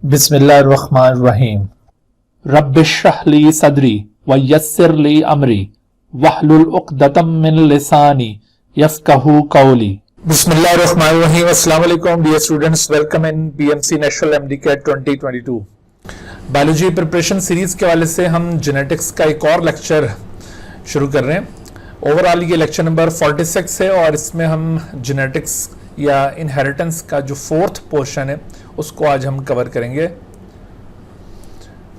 बिस्मिल्लाहिर्रहमानिर्रहीम। रब्बिश्रह ली सदरी व यस्सिर ली अमरी वहलुल उक़दतम मिन लिसानी यफ़क़हू क़ौली। बिस्मिल्लाहिर्रहमानिर्रहीम। अस्सलाम वालेकुम dear students, welcome in BMC national MDCAT 2022 biology preparation series के हवाले से हम जेनेटिक्स का एक और लेक्चर शुरू कर रहे हैं। ओवरऑल ये लेक्चर नंबर 46 है और इसमें हम जेनेटिक्स या इनहेरिटेंस का जो फोर्थ पोर्शन है उसको आज हम कवर करेंगे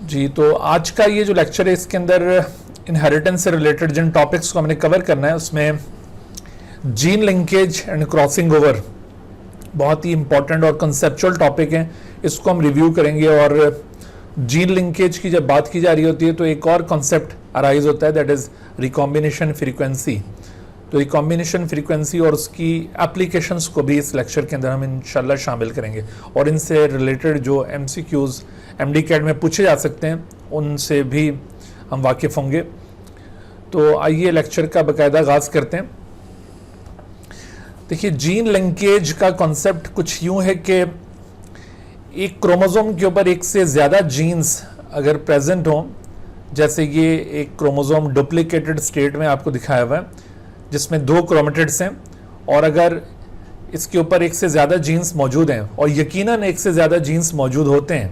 जी। तो आज का ये जो लेक्चर है इसके अंदर इनहेरिटेंस से रिलेटेड जिन टॉपिक्स को हमने कवर करना है उसमें gene linkage and crossing over बहुत ही इंपॉर्टेंट और कंसेप्चुअल टॉपिक है, इसको हम रिव्यू करेंगे। और जीन लिंकेज की जब बात की जा रही होती है तो एक और कॉन्सेप्ट अराइज होता है, दैट इज रिकॉम्बिनेशन फ्रीक्वेंसी। तो रिकॉम्बिनेशन फ्रीक्वेंसी और उसकी एप्लीकेशंस को भी इस लेक्चर के अंदर हम इंशाल्लाह शामिल करेंगे और इनसे रिलेटेड जो एमसीक्यूज एमडीकेट में पूछे जा सकते हैं उनसे भी हम वाकिफ होंगे। तो आइए लेक्चर का बाकायदा आगाज करते हैं। देखिए, जीन लिंकेज का कॉन्सेप्ट कुछ यूं है कि एक क्रोमोसोम के ऊपर एक से ज़्यादा जीन्स अगर प्रेजेंट हों, जैसे ये एक क्रोमोसोम डुप्लीकेटेड स्टेट में आपको दिखाया हुआ है जिसमें 2 क्रोमेटिड्स हैं, और अगर इसके ऊपर एक से ज़्यादा जीन्स मौजूद हैं, और यकीनन एक से ज़्यादा जीन्स मौजूद होते हैं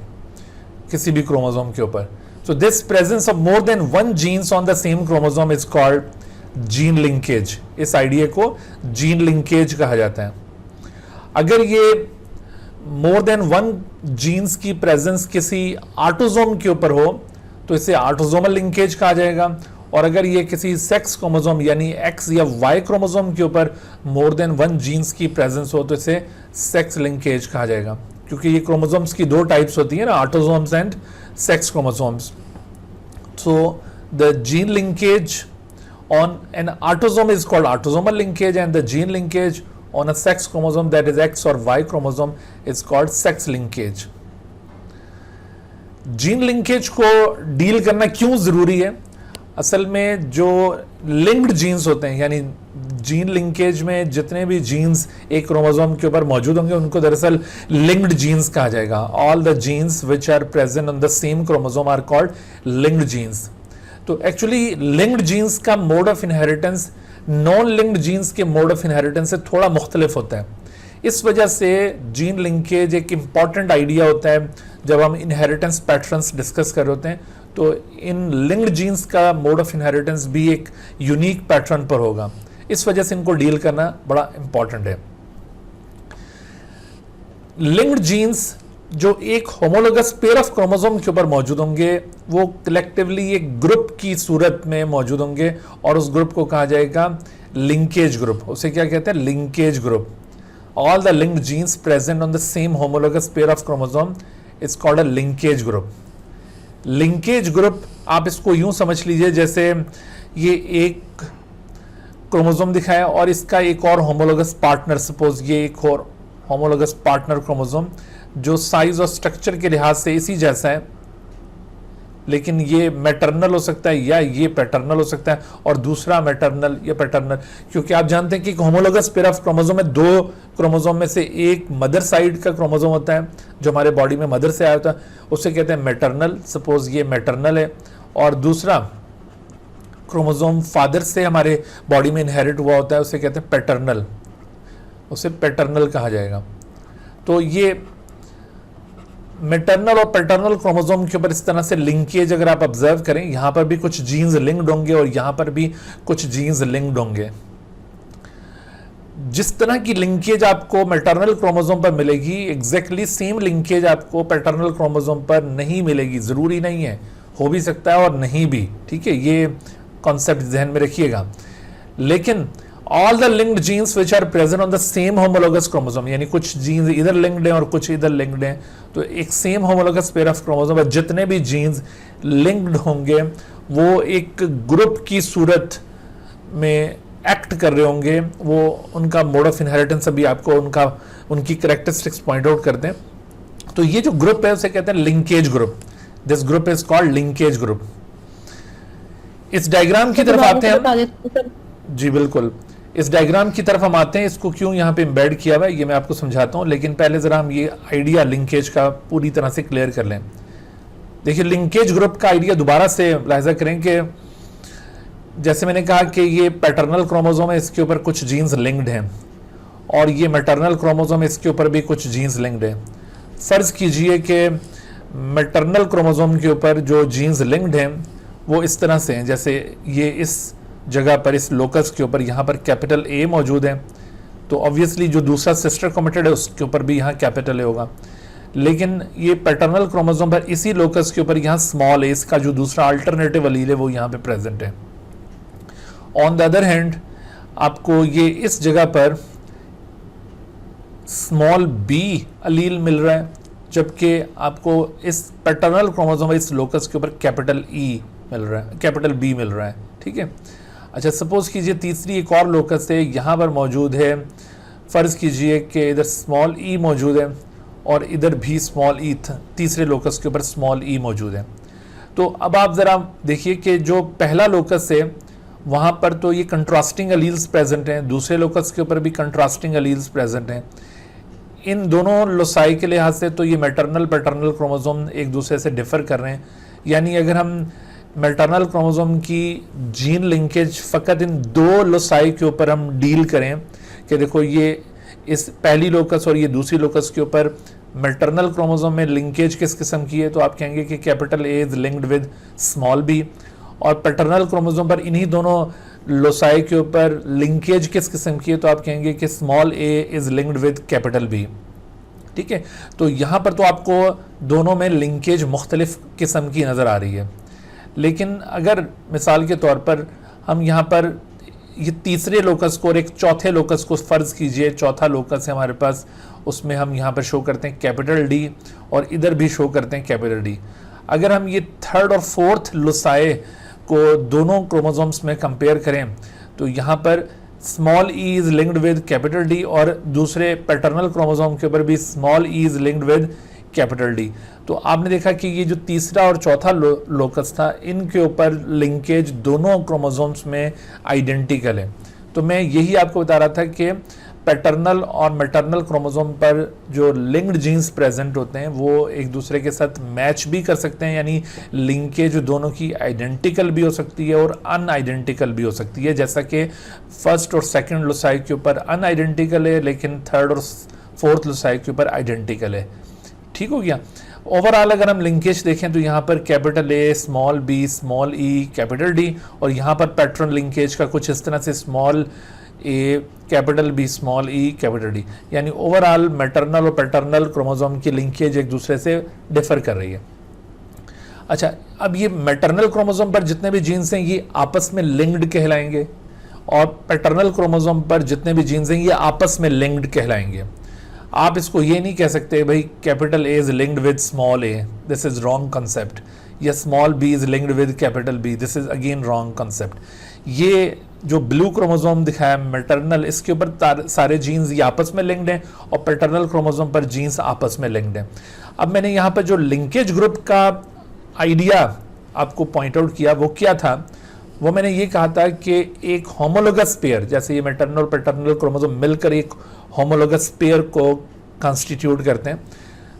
किसी भी क्रोमोसोम के ऊपर, so this presence of more than one genes on the same chromosome is called gene linkage। इस आइडिया को जीन लिंकेज कहा जाता है। अगर ये मोर देन वन जीन्स की प्रेजेंस किसी ऑटोसोम के ऊपर हो तो इसे ऑटोसोमल लिंकेज कहा जाएगा, और अगर ये किसी सेक्स क्रोमोसोम यानी एक्स या वाई क्रोमोसोम के ऊपर मोर देन वन जीन्स की प्रेजेंस हो तो इसे सेक्स लिंकेज कहा जाएगा, क्योंकि ये क्रोमोसोम्स की 2 टाइप्स होती है ना, autosomes and sex chromosomes. So the gene linkage on an autosome is called autosomal linkage, and the gene linkage on a sex chromosome, that is X or Y chromosome, is called sex linkage। Gene linkage को deal करना क्यों जरूरी है? असल में जो linked jeans होते हैं, यानी जीन लिंकेज में जितने भी जीन्स एक क्रोमोसोम के ऊपर मौजूद होंगे उनको दरअसल लिंक्ड जीन्स कहा जाएगा। All the genes which are present on the same chromosome are called linked genes. तो एक्चुअली लिंक्ड जीन्स का mode of inheritance non linked genes के मोड ऑफ इनहेरिटेंस से थोड़ा मुख्तलिफ होता है। इस वजह से जीन लिंकेज एक इंपॉर्टेंट आइडिया होता है जब हम इनहेरिटेंस पैटर्न्स डिस्कस कर रहे होते हैं। तो इन लिंक्ड जीन्स का मोड ऑफ इनहेरिटेंस भी एक यूनिक पैटर्न पर होगा, इस वजह से इनको डील करना बड़ा इंपॉर्टेंट है। लिंक्ड जीन्स जो एक होमोलोगस पेयर ऑफ क्रोमोसोम के ऊपर मौजूद होंगे वो कलेक्टिवली एक ग्रुप की सूरत में मौजूद होंगे, और उस ग्रुप को कहा जाएगा लिंकेज ग्रुप। उसे क्या कहते हैं? Linkage group. All the linked genes present on the same homologous pair of chromosome is called a linkage group. Linkage group आप इसको यूं समझ लीजिए जैसे ये एक क्रोमोसोम दिखाया और इसका एक और होमोलोगस पार्टनर, सपोज ये एक और होमोलोगस पार्टनर क्रोमोसोम जो साइज और स्ट्रक्चर के लिहाज से इसी जैसा है, लेकिन ये मैटरनल हो सकता है या ये पैटर्नल हो सकता है, और दूसरा मैटरनल या पैटर्नल, क्योंकि आप जानते हैं कि होमोलोगस पेयर ऑफ क्रोमोसोम में 2 क्रोमोसोम में से एक मदर साइड का क्रोमोसोम होता है जो हमारे बॉडी में मदर से आया होता है, उसे कहते हैं मैटरनल। सपोज ये मैटरनल है, और दूसरा क्रोमोसोम फादर से हमारे बॉडी में इनहेरिट हुआ होता है, उसे कहते हैं पैटर्नल, उसे पैटर्नल कहा जाएगा। तो ये मैटरनल और पैटर्नल क्रोमोसोम के ऊपर इस तरह से लिंकेज अगर आप ऑब्जर्व करें, यहां पर भी कुछ जीन्स लिंक्ड होंगे और यहां पर भी कुछ जीन्स लिंक्ड होंगे। जिस तरह की लिंकेज आपको मैटरनल क्रोमोसोम पर मिलेगी, एग्जैक्टली सेम लिंकेज आपको पैटर्नल क्रोमोसोम पर नहीं मिलेगी। जरूरी नहीं है, हो भी सकता है और नहीं भी, ठीक है, ये कॉन्सेप्ट ध्यान में रखिएगा। लेकिन all the linked genes which are present on the same homologous chromosome, यानी कुछ जीन्स इधर लिंक्ड हैं और कुछ इधर लिंक्ड हैं, तो एक same homologous pair of chromosome पर जितने भी जीन्स लिंक्ड होंगे वो एक ग्रुप की सूरत में एक्ट कर रहे होंगे। वो उनका मोड ऑफ इनहेरिटेंस अभी आपको उनकी कैरेक्टरिस्टिक्स पॉइंट आउट करते हैं। तो ये जो ग्रुप है उसे कहते हैं linkage group. This group is called linkage group. इस डायग्राम की तरफ आते हैं हम। जी बिल्कुल, इस डायग्राम की तरफ हम आते हैं, इसको क्यों यहाँ पे एम्बेड किया हुआ है ये मैं आपको समझाता हूँ, लेकिन पहले ज़रा हम ये आइडिया लिंकेज का पूरी तरह से क्लियर कर लें। देखिए लिंकेज ग्रुप का आइडिया दोबारा से लाइजा करें कि जैसे मैंने कहा कि ये पैटर्नल क्रोमोसोम है, इसके ऊपर कुछ जीन्स लिंक्ड हैं, और ये मैटरनल क्रोमोसोम है, इसके ऊपर भी कुछ जीन्स लिंक्ड हैं। फ़र्ज़ कीजिए कि मैटरनल क्रोमोसोम के ऊपर जो जीन्स लिंक्ड हैं वो इस तरह से हैं, जैसे ये इस जगह पर इस लोकस के ऊपर यहाँ पर कैपिटल ए मौजूद है, तो ऑब्वियसली जो दूसरा सिस्टर क्रोमेटिड है उसके ऊपर भी यहाँ कैपिटल ए होगा। लेकिन ये पैटर्नल क्रोमोसोम पर इसी लोकस के ऊपर यहाँ स्मॉल ए, इसका जो दूसरा अल्टरनेटिव अलील है वो यहाँ पे प्रेजेंट है। ऑन द अदर हैंड आपको ये इस जगह पर स्मॉल बी अलील मिल रहा है, जबकि आपको इस पैटर्नल क्रोमोसोम इस लोकस के ऊपर कैपिटल ई मिल रहा है, कैपिटल बी मिल रहा है। ठीक है, अच्छा सपोज कीजिए तीसरी एक और लोकस है, यहाँ पर मौजूद है, फ़र्ज़ कीजिए कि इधर स्मॉल ई मौजूद है और इधर भी स्मॉल ई, तीसरे लोकस के ऊपर स्मॉल ई मौजूद है। तो अब आप ज़रा देखिए कि जो पहला लोकस है वहाँ पर तो ये कंट्रास्टिंग अलील्स प्रेजेंट हैं, दूसरे लोकस के ऊपर भी कंट्रास्टिंग अलील्स प्रेजेंट हैं। इन दोनों लोसाई के लिहाज से तो ये मैटरनल पैटर्नल क्रोमोसोम एक दूसरे से डिफ़र कर रहे हैं, यानी अगर हम मैटरनल क्रोमोसोम की जीन लिंकेज फ़कत इन दो लोसाई के ऊपर हम डील करें कि देखो ये इस पहली लोकस और ये दूसरी लोकस के ऊपर मैटरनल क्रोमोसोम में लिंकेज किस किस्म की है, तो आप कहेंगे कि capital A is linked with small B, और पैटर्नल क्रोमोसोम पर इन्हीं दोनों लोसाई के ऊपर लिंकेज किस किस्म की है, तो आप कहेंगे कि small A is linked with capital B. ठीक है, तो यहाँ पर तो आपको दोनों में लिंकेज मुख्तलिफ किस्म की नज़र आ रही है। लेकिन अगर मिसाल के तौर पर हम यहाँ पर ये तीसरे लोकस को और एक चौथे लोकस को फ़र्ज़ कीजिए, चौथा लोकस है हमारे पास, उसमें हम यहाँ पर शो करते हैं कैपिटल डी और इधर भी शो करते हैं कैपिटल डी। अगर हम ये थर्ड और फोर्थ लोसाए को दोनों क्रोमोसोम्स में कंपेयर करें तो यहाँ पर small E is linked with capital D और दूसरे पैटर्नल क्रोमोसोम के ऊपर भी small E is linked with capital D. तो आपने देखा कि ये जो तीसरा और चौथा लोकस था इनके ऊपर लिंकेज दोनों क्रोमोसोम्स में आइडेंटिकल है। तो मैं यही आपको बता रहा था कि पैटर्नल और मैटरनल क्रोमोसोम पर जो लिंक्ड जीन्स प्रेजेंट होते हैं वो एक दूसरे के साथ मैच भी कर सकते हैं, यानी लिंकेज दोनों की आइडेंटिकल भी हो सकती है और अनआइडेंटिकल भी हो सकती है, जैसा कि फर्स्ट और सेकंड लोसाई के ऊपर अनआइडेंटिकल है लेकिन थर्ड और फोर्थ लोसाई के ऊपर आइडेंटिकल है। ठीक हो गया। ओवरऑल अगर हम लिंकेज देखें तो यहाँ पर capital A, small B, small E, capital D, और यहाँ पर पैटर्न लिंकेज का कुछ इस तरह से small A, capital B, small E, capital D, यानी ओवरऑल मैटरनल और पैटर्नल क्रोमोसोम की लिंकेज एक दूसरे से डिफर कर रही है। अच्छा, अब ये मैटरनल क्रोमोसोम पर जितने भी जीन्स हैं ये आपस में लिंक्ड कहलाएंगे और पैटर्नल क्रोमोसोम पर जितने भी जीन्स हैं ये आपस में लिंक्ड कहलाएंगे। आप इसको ये नहीं कह सकते भाई capital A is linked with small A, this is wrong concept, या small B is linked with capital B, this is again wrong concept. ये जो ब्लू क्रोमोसोम दिखाया मैटरनल, इसके ऊपर सारे जीन्स ये आपस में लिंक्ड हैं और पैटर्नल क्रोमोसोम पर जीन्स आपस में लिंक्ड हैं। अब मैंने यहाँ पर जो लिंकेज ग्रुप का आइडिया आपको पॉइंट आउट किया वो क्या था, वो मैंने ये कहा था कि एक होमोलोगस पेयर, जैसे ये मैटरनल पैटर्नल क्रोमोसोम मिलकर एक होमोलोगस पेयर को कंस्टिट्यूट करते हैं,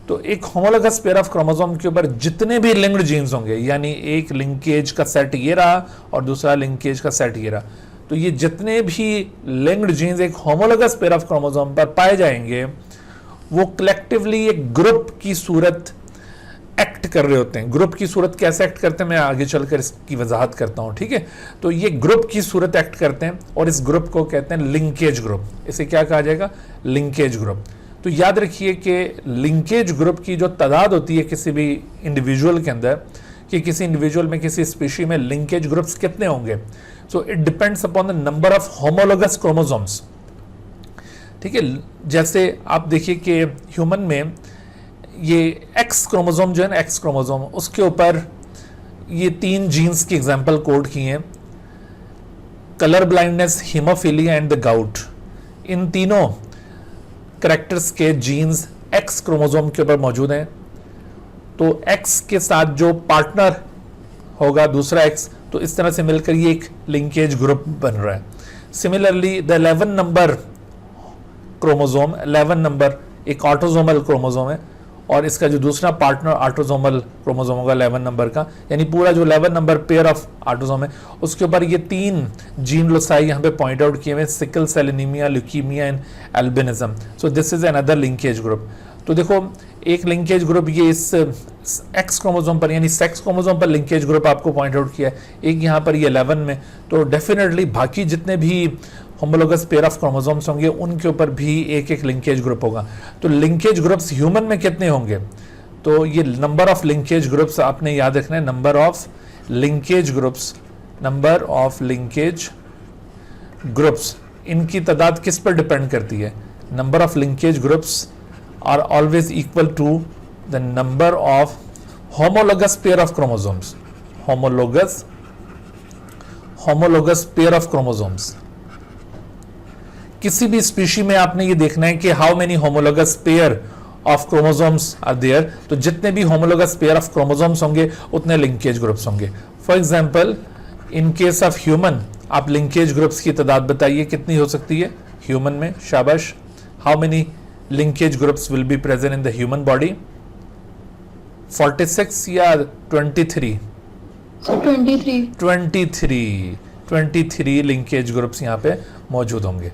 तो एक होमोलोगस पेयर ऑफ क्रोमोसोम के ऊपर जितने भी लिंक्ड जीन्स होंगे, यानी एक लिंकेज का सेट ये रहा और दूसरा लिंकेज का सेट ये रहा, तो ये जितने भी लिंक्ड जीन्स एक होमोलोगस पेयर ऑफ क्रोमोसोम पर पाए जाएंगे वो कलेक्टिवली एक ग्रुप की सूरत एक्ट कर रहे होते हैं। ग्रुप की सूरत कैसे एक्ट करते हैं मैं आगे चलकर इसकी वजाहत करता हूं, ठीक है। तो ये ग्रुप की सूरत एक्ट करते हैं और इस ग्रुप को कहते हैं लिंकेज ग्रुप। इसे क्या कहा जाएगा? Linkage group. तो याद रखिए कि लिंकेज ग्रुप की जो तादाद होती है किसी भी इंडिविजुअल के अंदर, कि किसी इंडिविजुअल में किसी स्पीशी में लिंकेज ग्रुप्स कितने होंगे, so it depends upon the number of homologous chromosomes, ठीक है। जैसे आप देखिए कि ह्यूमन में ये एक्स क्रोमोसोम जो है ना, एक्स क्रोमोसोम, उसके ऊपर ये 3 जीन्स की एग्जांपल कोड की हैं, colour blindness, haemophilia and the gout. इन तीनों कैरेक्टर्स के जीन्स एक्स क्रोमोसोम के ऊपर मौजूद हैं। तो एक्स के साथ जो पार्टनर होगा दूसरा एक्स, तो इस तरह से मिलकर ये एक लिंकेज ग्रुप बन रहा है। Similarly the 11 number chromosome, 11 number एक ऑटोसोमल क्रोमोसोम है और इसका जो दूसरा पार्टनर ऑटोसोमल क्रोमोसोम होगा 11 नंबर का, यानी पूरा जो 11 नंबर पेयर ऑफ ऑटोसोम है उसके ऊपर ये 3 जीन लोसाई यहाँ पे पॉइंट आउट किए हुए, sickle cell anaemia, leukaemia and albinism. So this is another linkage group. तो देखो एक लिंकेज ग्रुप ये इस एक्स क्रोमोसोम पर यानी सेक्स क्रोमोसोम पर लिंकेज ग्रुप आपको पॉइंट आउट किया है, एक यहाँ पर ये 11 में। तो डेफिनेटली बाकी जितने भी होमोलोगस पेयर ऑफ क्रोमोसोम्स होंगे उनके ऊपर भी एक एक लिंकेज ग्रुप होगा। तो लिंकेज ग्रुप्स ह्यूमन में कितने होंगे? तो ये नंबर ऑफ लिंकेज ग्रुप्स आपने याद रखना है, number of linkage groups, number of linkage groups, इनकी तादाद किस पर डिपेंड करती है? Number of linkage groups are always equal to the number of homologous pair of chromosomes, homologous pair of chromosomes. किसी भी स्पीशी में आपने ये देखना है कि how many homologous pair of chromosomes are there, तो जितने भी होमोलोगस पेयर ऑफ क्रोमोसोम्स होंगे उतने लिंकेज ग्रुप्स होंगे। For example in case of human आप लिंकेज ग्रुप्स की तादाद बताइए कितनी हो सकती है ह्यूमन में? शाबाश, how many linkage groups will be present in the human body? 46 या 23? 23 लिंकेज ग्रुप्स यहाँ पे मौजूद होंगे।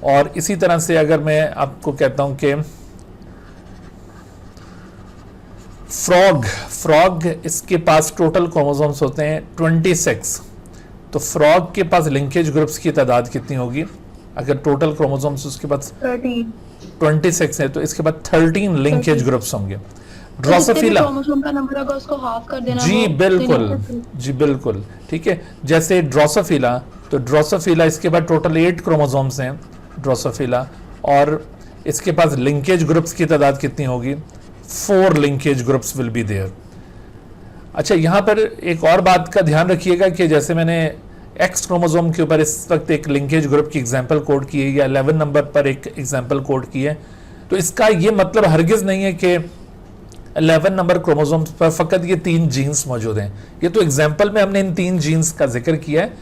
और इसी तरह से अगर मैं आपको कहता हूं कि फ्रॉग इसके पास टोटल क्रोमोसोम्स होते हैं 26, तो फ्रॉग के पास लिंकेज ग्रुप्स की तादाद कितनी होगी? अगर टोटल क्रोमोसोम्स उसके पास 26 है तो इसके बाद 13 लिंकेज ग्रुप्स होंगे। ड्रोसोफिला का नंबर होगा उसको हाफ कर देना। जी बिल्कुल ठीक है। जैसे ड्रोसोफिला, तो ड्रोसोफिला इसके बाद टोटल 8 क्रोमोसोम्स हैं ड्रोसोफिला, और इसके पास लिंकेज ग्रुप्स की तादाद कितनी होगी? 4 linkage groups will be there. अच्छा, यहां पर एक और बात का ध्यान रखिएगा कि जैसे मैंने एक्स क्रोमोसोम के ऊपर इस वक्त एक लिंकेज ग्रुप की एग्जांपल कोड की है या 11 नंबर पर एक एग्जांपल कोड की है, तो इसका ये मतलब हरगिज नहीं है कि 11 नंबर क्रोमोसोम्स पर फकत ये 3 जीन्स मौजूद हैं। ये तो एग्जांपल में हमने इन 3 जीन्स का जिक्र किया है,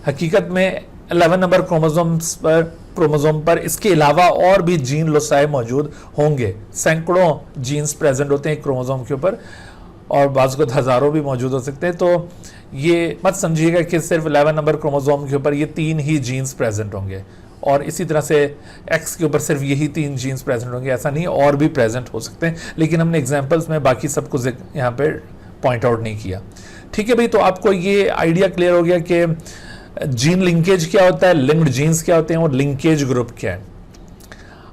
हकीकत में 11 नंबर क्रोमोसोम पर इसके अलावा और भी जीन लोसाई मौजूद होंगे। सैकड़ों जीन्स प्रेजेंट होते हैं एक क्रोमोसोम के ऊपर और बाज़ को हजारों भी मौजूद हो सकते हैं। तो ये मत समझिएगा कि सिर्फ 11 नंबर क्रोमोसोम के ऊपर ये 3 ही जीन्स प्रेजेंट होंगे और इसी तरह से एक्स के ऊपर सिर्फ यही 3 जीन्स प्रेजेंट होंगे, ऐसा नहीं, और भी प्रेजेंट हो सकते हैं, लेकिन हमने एग्जांपल्स में बाकी सब कुछ यहाँ पे पॉइंट आउट नहीं किया। ठीक है भाई, तो आपको ये आइडिया क्लियर हो गया कि जीन लिंकेज क्या होता है, लिंक्ड जीन्स क्या होते हैं और लिंकेज ग्रुप क्या है।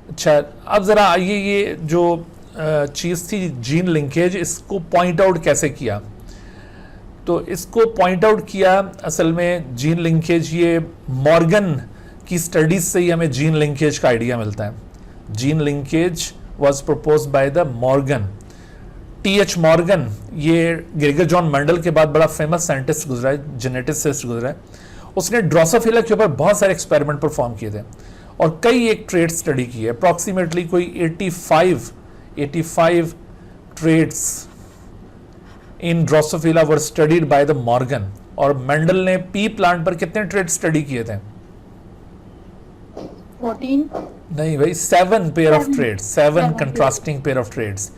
अच्छा, अब जरा आइए ये जो चीज़ थी जीन लिंकेज, इसको पॉइंट आउट कैसे किया? तो इसको पॉइंट आउट किया असल में जीन लिंकेज, ये मॉर्गन की स्टडीज से ही हमें जीन लिंकेज का आइडिया मिलता है। Gene linkage was proposed by the Morgan, TH. Morgan. ये ग्रेगर जॉन मेंडल के बाद बड़ा फेमस साइंटिस्ट गुजरा है, जेनेटिसिस्ट गुजरा है। उसने ड्रोसोफिला के ऊपर बहुत सारे एक्सपेरिमेंट परफॉर्म किए थे और कई एक ट्रेड स्टडी की है। अप्रॉक्सीमेटली कोई 85 traits in Drosophila were studied by the Morgan. और मेंडल ने पी प्लांट पर कितने ट्रेड स्टडी किए थे? 14 नहीं भाई, 7 pair of traits, 7 contrasting pair of traits.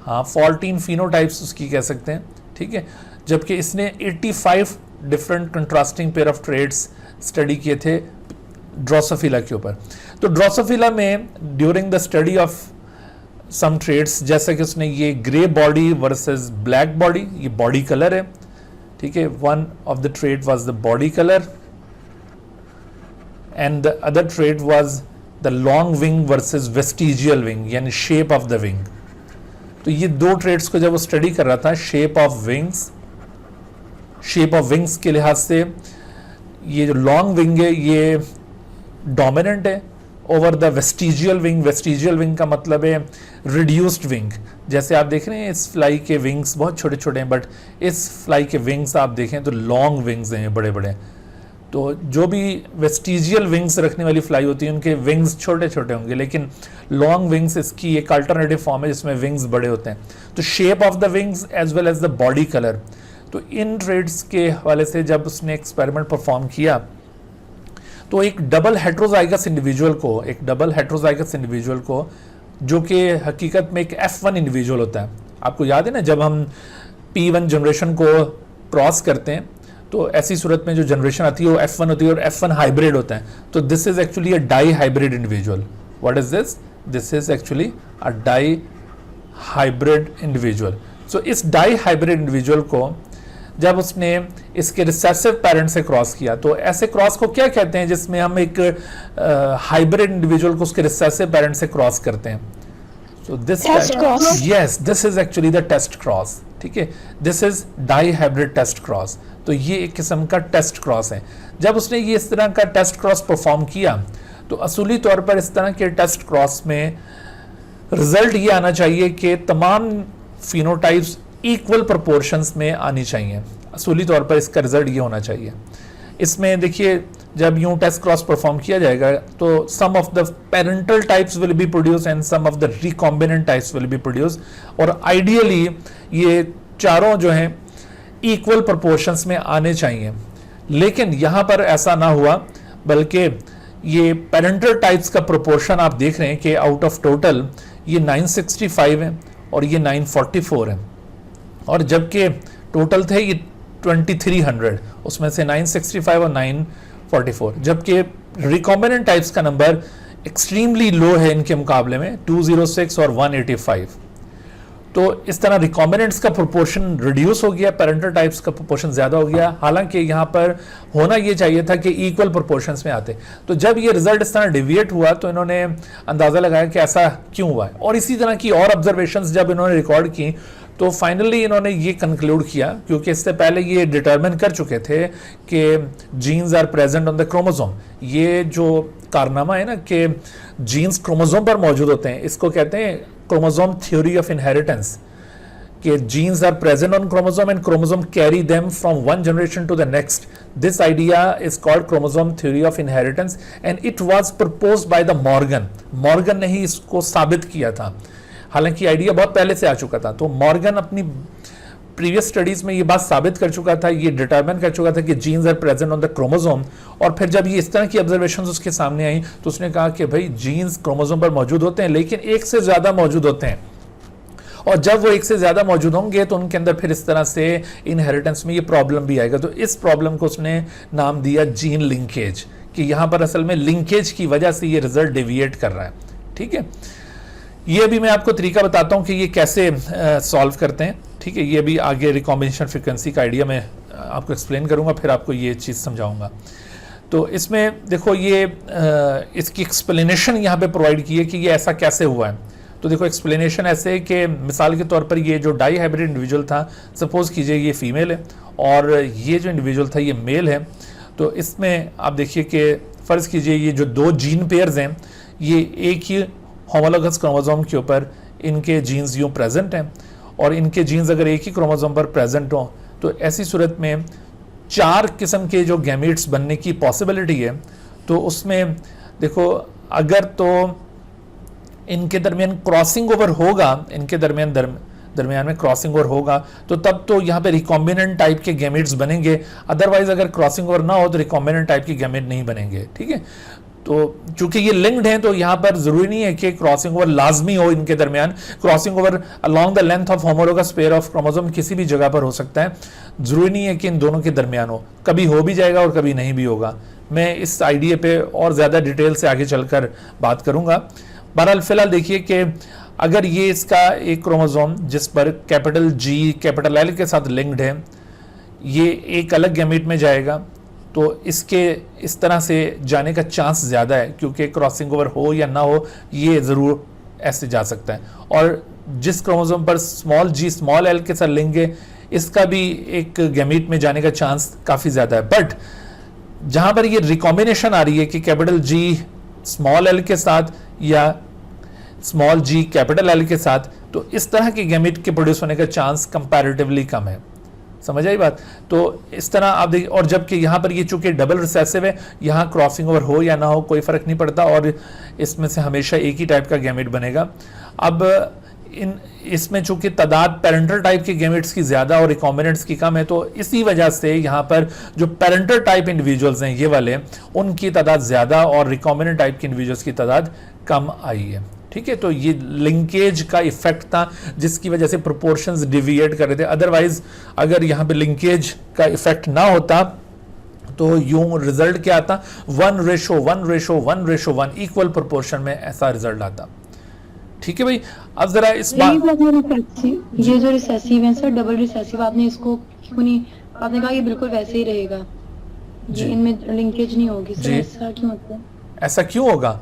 हाँ, 14 फिनोटाइप्स उसकी कह सकते हैं, ठीक है। जबकि इसने 85 different contrasting pair of traits study किए थे ड्रोसोफिला के ऊपर। तो ड्रोसोफिला में during the study of some traits, जैसे कि उसने ये grey body versus black body, ये बॉडी कलर है, ठीक है। One of the trait was the body colour and the other trait was the long wing versus vestigial wing, यानी shape of the wing. तो ये 2 ट्रेड्स को जब वो स्टडी कर रहा था, शेप ऑफ विंग्स के लिहाज से ये जो लॉन्ग विंग है ये डोमिनेंट है over the vestigial wing. Vestigial wing का मतलब है रिड्यूस्ड विंग। जैसे आप देख रहे हैं इस फ्लाई के विंग्स बहुत छोटे छोटे हैं, बट इस फ्लाई के विंग्स आप देखें तो लॉन्ग विंग्स हैं, बड़े बड़े। तो जो भी वेस्टिजियल विंग्स रखने वाली फ्लाई होती है उनके विंग्स छोटे छोटे होंगे, लेकिन लॉन्ग विंग्स इसकी एक अल्टरनेटिव फॉर्म है जिसमें विंग्स बड़े होते हैं। तो shape of the wings as well as the body colour, तो इन ट्रेड्स के हवाले से जब उसने एक्सपेरिमेंट परफॉर्म किया तो तो एक डबल हेट्रोजाइगस इंडिविजुअल को जो कि हकीकत में एक F1 इंडिविजुअल होता है, आपको याद है ना, जब हम P1 जनरेशन को क्रॉस करते हैं तो ऐसी सूरत में जो जनरेशन आती है वो F1 होती है और F1 हाइब्रिड होता है। तो this is actually a dihybrid individual. What is this? This is actually a dihybrid individual. So इस डाई हाइब्रिड इंडिविजुअल को जब उसने इसके रिसेसिव पेरेंट से क्रॉस किया, तो ऐसे क्रॉस को क्या कहते हैं जिसमें हम एक हाइब्रिड इंडिविजुअल को उसके रिसेसिव पेरेंट से क्रॉस करते हैं? So this yes, this is actually the test cross. ठीक है, this is dihybrid test cross. तो ये एक किस्म का टेस्ट क्रॉस है। जब उसने ये इस तरह का टेस्ट क्रॉस परफॉर्म किया तो असूली तौर पर इस तरह के टेस्ट क्रॉस में रिजल्ट ये आना चाहिए कि तमाम फिनोटाइप्स इक्वल प्रोपोर्शंस में आनी चाहिए। असूली तौर पर इसका रिजल्ट ये होना चाहिए। इसमें देखिए, जब यूं टेस्ट क्रॉस परफॉर्म किया जाएगा तो some of the parental types will be produce and some of the recombinant types will be produce, और आइडियली ये चारों जो हैं इक्वल प्रोपोर्शंस में आने चाहिए। लेकिन यहां पर ऐसा ना हुआ, बल्कि ये पेरेंटल टाइप्स का प्रोपोर्शन आप देख रहे हैं कि आउट ऑफ टोटल ये 965 है और ये 944 है, और जबकि टोटल थे ये 2300, उसमें से 965 और 944, जबकि रिकॉम्बिनेंट टाइप्स का नंबर एक्सट्रीमली लो है इनके मुकाबले में, 206 और 185। तो इस तरह रिकॉम्बिनेंट्स का प्रोपोर्शन रिड्यूस हो गया, पेरेंटल टाइप्स का प्रोपोर्शन ज्यादा हो गया, हालांकि यहां पर होना यह चाहिए था कि इक्वल प्रोपोर्शंस में आते। तो जब ये रिजल्ट इस तरह डिविएट हुआ तो इन्होंने अंदाजा लगाया कि ऐसा क्यों हुआ है, और इसी तरह की और ऑब्जर्वेशंस जब इन्होंने रिकॉर्ड की तो फाइनली इन्होंने ये कंक्लूड किया, क्योंकि इससे पहले ये डिटरमिन कर चुके थे कि genes are present on the chromosome. ये जो कारनामा है ना कि जीन्स क्रोमोसोम पर मौजूद होते हैं, इसको कहते हैं क्रोमोसोम थ्योरी ऑफ इनहेरिटेंस, कि genes are present on chromosome and chromosome carry them from one generation to the next. This idea is called chromosome theory of inheritance and it was proposed by the Morgan ने ही इसको साबित किया था। हालांकि idea बहुत पहले से आ चुका था, तो मॉर्गन अपनी प्रीवियस स्टडीज में ये बात साबित कर चुका था, ये डिटरमाइन कर चुका था कि genes are present on the chromosome. और फिर जब ये इस तरह की ऑब्जर्वेशंस उसके सामने आई तो उसने कहा कि भाई जीन्स क्रोमोसोम पर मौजूद होते हैं, लेकिन एक से ज्यादा मौजूद होते हैं, और जब वो एक से ज्यादा मौजूद होंगे तो उनके अंदर फिर इस तरह से इनहेरिटेंस में ये प्रॉब्लम भी आएगा। तो इस प्रॉब्लम को उसने नाम दिया जीन लिंकेज, कि यहां पर असल में लिंकेज की वजह से ये रिजल्ट डेविएट कर रहा है। ठीक है, ये भी मैं आपको तरीका बताता हूं कि ये कैसे सॉल्व करते हैं। ठीक है, ये भी आगे रिकॉम्बिनेशन फ्रीक्वेंसी का आइडिया मैं आपको एक्सप्लेन करूंगा, फिर आपको ये चीज़ समझाऊंगा। तो इसमें देखो ये इसकी एक्सप्लेनेशन यहाँ पे प्रोवाइड की है कि ये ऐसा कैसे हुआ है। तो देखो एक्सप्लेनेशन ऐसे है कि मिसाल के तौर पर ये जो डाई हाइब्रिड इंडिविजुअल था, सपोज कीजिए ये फीमेल है और ये जो इंडिविजुअल था ये मेल है। तो इसमें आप देखिए कि फ़र्ज़ कीजिए ये जो दो जीन पेयर्स हैं ये एक ही होमोलोगस क्रोमोसोम के ऊपर इनके जीन्स यूँ प्रेजेंट हैं, और इनके जीन्स अगर एक ही क्रोमोसोम पर प्रेजेंट हों तो ऐसी सूरत में 4 किस्म के जो गैमीट्स बनने की पॉसिबिलिटी है। तो उसमें देखो अगर तो इनके दरमियान क्रॉसिंग ओवर होगा, इनके दरमियान में क्रॉसिंग ओवर होगा तो तब तो यहाँ पे रिकॉम्बिनेंट टाइप के गैमेट्स बनेंगे, अदरवाइज अगर क्रॉसिंग ओवर ना हो तो रिकॉम्बिनेंट टाइप के गैमेट नहीं बनेंगे। ठीक है, तो चूंकि ये लिंक्ड हैं तो यहाँ पर जरूरी नहीं है कि क्रॉसिंग ओवर लाजमी हो इनके दरमियान। Crossing over along the length of homologous pair of chromosome किसी भी जगह पर हो सकता है, जरूरी नहीं है कि इन दोनों के दरमियान हो, कभी हो भी जाएगा और कभी नहीं भी होगा। मैं इस आइडिया पे और ज्यादा डिटेल से आगे चलकर बात करूंगा। बहरहाल फिलहाल देखिए कि अगर ये इसका एक क्रोमोसोम जिस पर कैपिटल जी कैपिटल एल के साथ लिंक्ड है ये एक अलग गैमेट में जाएगा तो इसके इस तरह से जाने का चांस ज़्यादा है, क्योंकि क्रॉसिंग ओवर हो या ना हो ये ज़रूर ऐसे जा सकता है। और जिस क्रोमोसोम पर स्मॉल जी स्मॉल एल के साथ लिंक है इसका भी एक गैमेट में जाने का चांस काफ़ी ज़्यादा है। बट जहाँ पर ये रिकॉम्बिनेशन आ रही है कि कैपिटल जी स्मॉल एल के साथ या स्मॉल जी कैपिटल एल के साथ, तो इस तरह के गैमेट के प्रोड्यूस होने का चांस कंपैरेटिवली कम है। समझ आई बात? तो इस तरह आप देखिए, और जबकि यहाँ पर ये चूंकि डबल रिसेसिव है, यहाँ क्रॉसिंग ओवर हो या ना हो कोई फर्क नहीं पड़ता और इसमें से हमेशा एक ही टाइप का गैमेट बनेगा। अब इसमें चूंकि तादाद पेरेंटल टाइप के गैमेट्स की ज़्यादा और रिकॉम्बिनेंट्स की कम है, तो इसी वजह से यहाँ पर जो पेरेंटल टाइप इंडिविजुअल्स हैं ये वाले, उनकी तादाद ज़्यादा और रिकॉम्बिनेंट टाइप के इंडिविजुअल्स की तादाद कम आई है। ठीक है, तो ये लिंकेज का इफेक्ट था जिसकी वजह से प्रोपोर्शंस डिविएट कर रहे थे। अदरवाइज अगर यहाँ पे लिंकेज का इफेक्ट ना होता तो यूं रिजल्ट क्या आता, 1:1:1:1:1 इक्वल प्रोपोर्शन में ऐसा रिजल्ट आता। ठीक है भाई, अब जरा इस बात, ये जो रिसेसिव है सर, डबल रिसेसिव, आपने इसको क्यों नहीं, आपने कहा ये बिल्कुल वैसे ही रहेगा, ये इनमें लिंकेज नहीं होगी सर, ऐसा क्यों होता है? ऐसा क्यों होगा?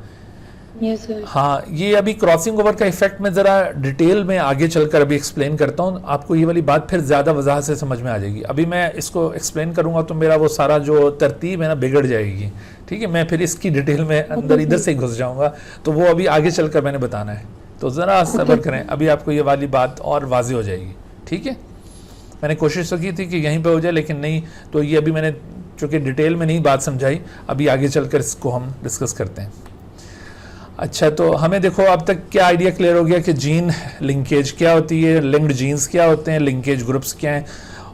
Yes sir. हाँ, ये अभी क्रॉसिंग ओवर का इफेक्ट मैं जरा डिटेल में आगे चलकर अभी एक्सप्लेन करता हूँ, आपको ये वाली बात फिर ज्यादा वजाहत से समझ में आ जाएगी। अभी मैं इसको एक्सप्लेन करूंगा तो मेरा वो सारा जो तरतीब है ना बिगड़ जाएगी। ठीक है, मैं फिर इसकी डिटेल में अंदर इधर से घुस जाऊंगा, तो वो अभी आगे चलकर मैंने बताना है, तो ज़रा सब्र करें, अभी आपको ये वाली बात और वाज़ेह हो जाएगी। ठीक है, मैंने कोशिश तो की थी कि यहीं पे हो जाए, लेकिन नहीं, तो ये अभी मैंने चूँकि डिटेल में नहीं बात समझाई, अभी आगे चलकर इसको हम डिस्कस करते हैं। अच्छा, तो हमें देखो अब तक क्या आइडिया क्लियर हो गया कि जीन लिंकेज क्या होती है, लिंक्ड जीन्स क्या होते हैं, लिंकेज ग्रुप्स क्या हैं,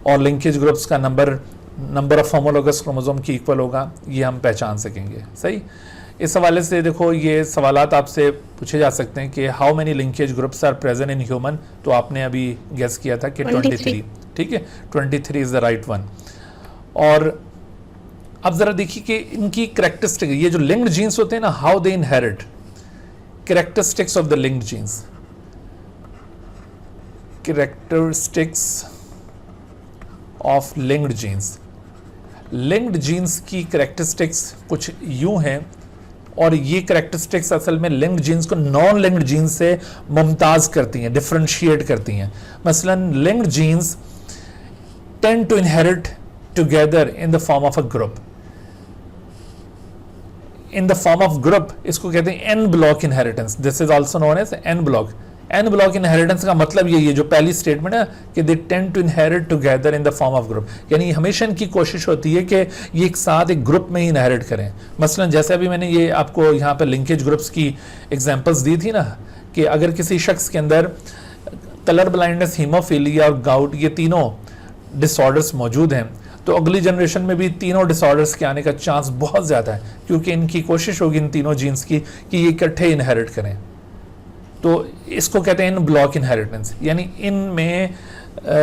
और लिंकेज ग्रुप्स का नंबर ऑफ होमोलोगस क्रोमोसोम की इक्वल होगा, ये हम पहचान सकेंगे। सही, इस हवाले से देखो ये सवालात आपसे पूछे जा सकते हैं कि how many linkage groups are present in human, तो आपने अभी गेस किया था कि 23। ठीक है, 23 इज द राइट वन। और अब जरा देखिए कि इनकी करेक्टरिस्टिक, ये जो लिंक्ड जीन्स होते हैं ना, how they inherit, characteristics of the linked genes, characteristics of linked genes, linked genes की characteristics कुछ यूं हैं, और ये characteristics असल में linked genes को नॉन linked genes से मुमताज करती हैं, differentiate करती हैं। मसलन linked genes tend to inherit together in the form of a group, in the form of group, इसको कहते हैं en bloc inheritance, this is also known as en bloc. En bloc inheritance का मतलब यही है, जो पहली स्टेटमेंट है कि they tend to inherit together in the form of group, यानी हमेशा इनकी कोशिश होती है कि ये एक साथ एक ग्रुप में ही इनहेरिट करें। मसलन जैसे अभी मैंने ये आपको यहाँ पर लिंकेज ग्रुप्स की एग्जांपल्स दी थी ना, कि अगर किसी शख्स के अंदर कलर ब्लाइंडनेस, हीमोफीलिया और गाउट, ये तीनों डिसऑर्डर्स मौजूद हैं, तो अगली जनरेशन में भी तीनों डिसऑर्डर्स के आने का चांस बहुत ज़्यादा है, क्योंकि इनकी कोशिश होगी इन तीनों जीन्स की कि ये इकट्ठे इनहेरिट करें। तो इसको कहते हैं इन ब्लॉक इनहेरिटेंस, यानी इनमें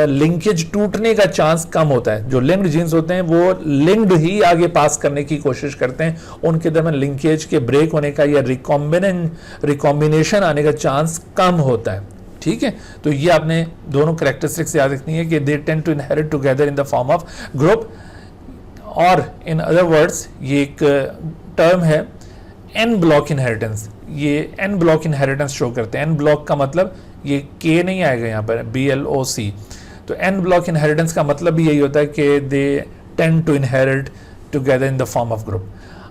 लिंकेज टूटने का चांस कम होता है। जो लिंक्ड जीन्स होते हैं वो लिंक्ड ही आगे पास करने की कोशिश करते हैं, उनके दरमियान लिंकेज के ब्रेक होने का या रिकॉम्बिनेशन आने का चांस कम होता है। ठीक है, तो ये आपने दोनों कैरेक्टरिस्टिक्स याद रखनी है कि they tend to inherit together in the form of group, और इन अदर वर्ड्स ये एक टर्म है एन ब्लॉक इनहेरिटेंस, ये एन ब्लॉक इनहेरिटेंस शो करते हैं। एन ब्लॉक का मतलब ये के नहीं आएगा यहाँ पर, BLOC, तो एन ब्लॉक इनहेरिटेंस का मतलब भी यही होता है कि they tend to inherit together in the form of group.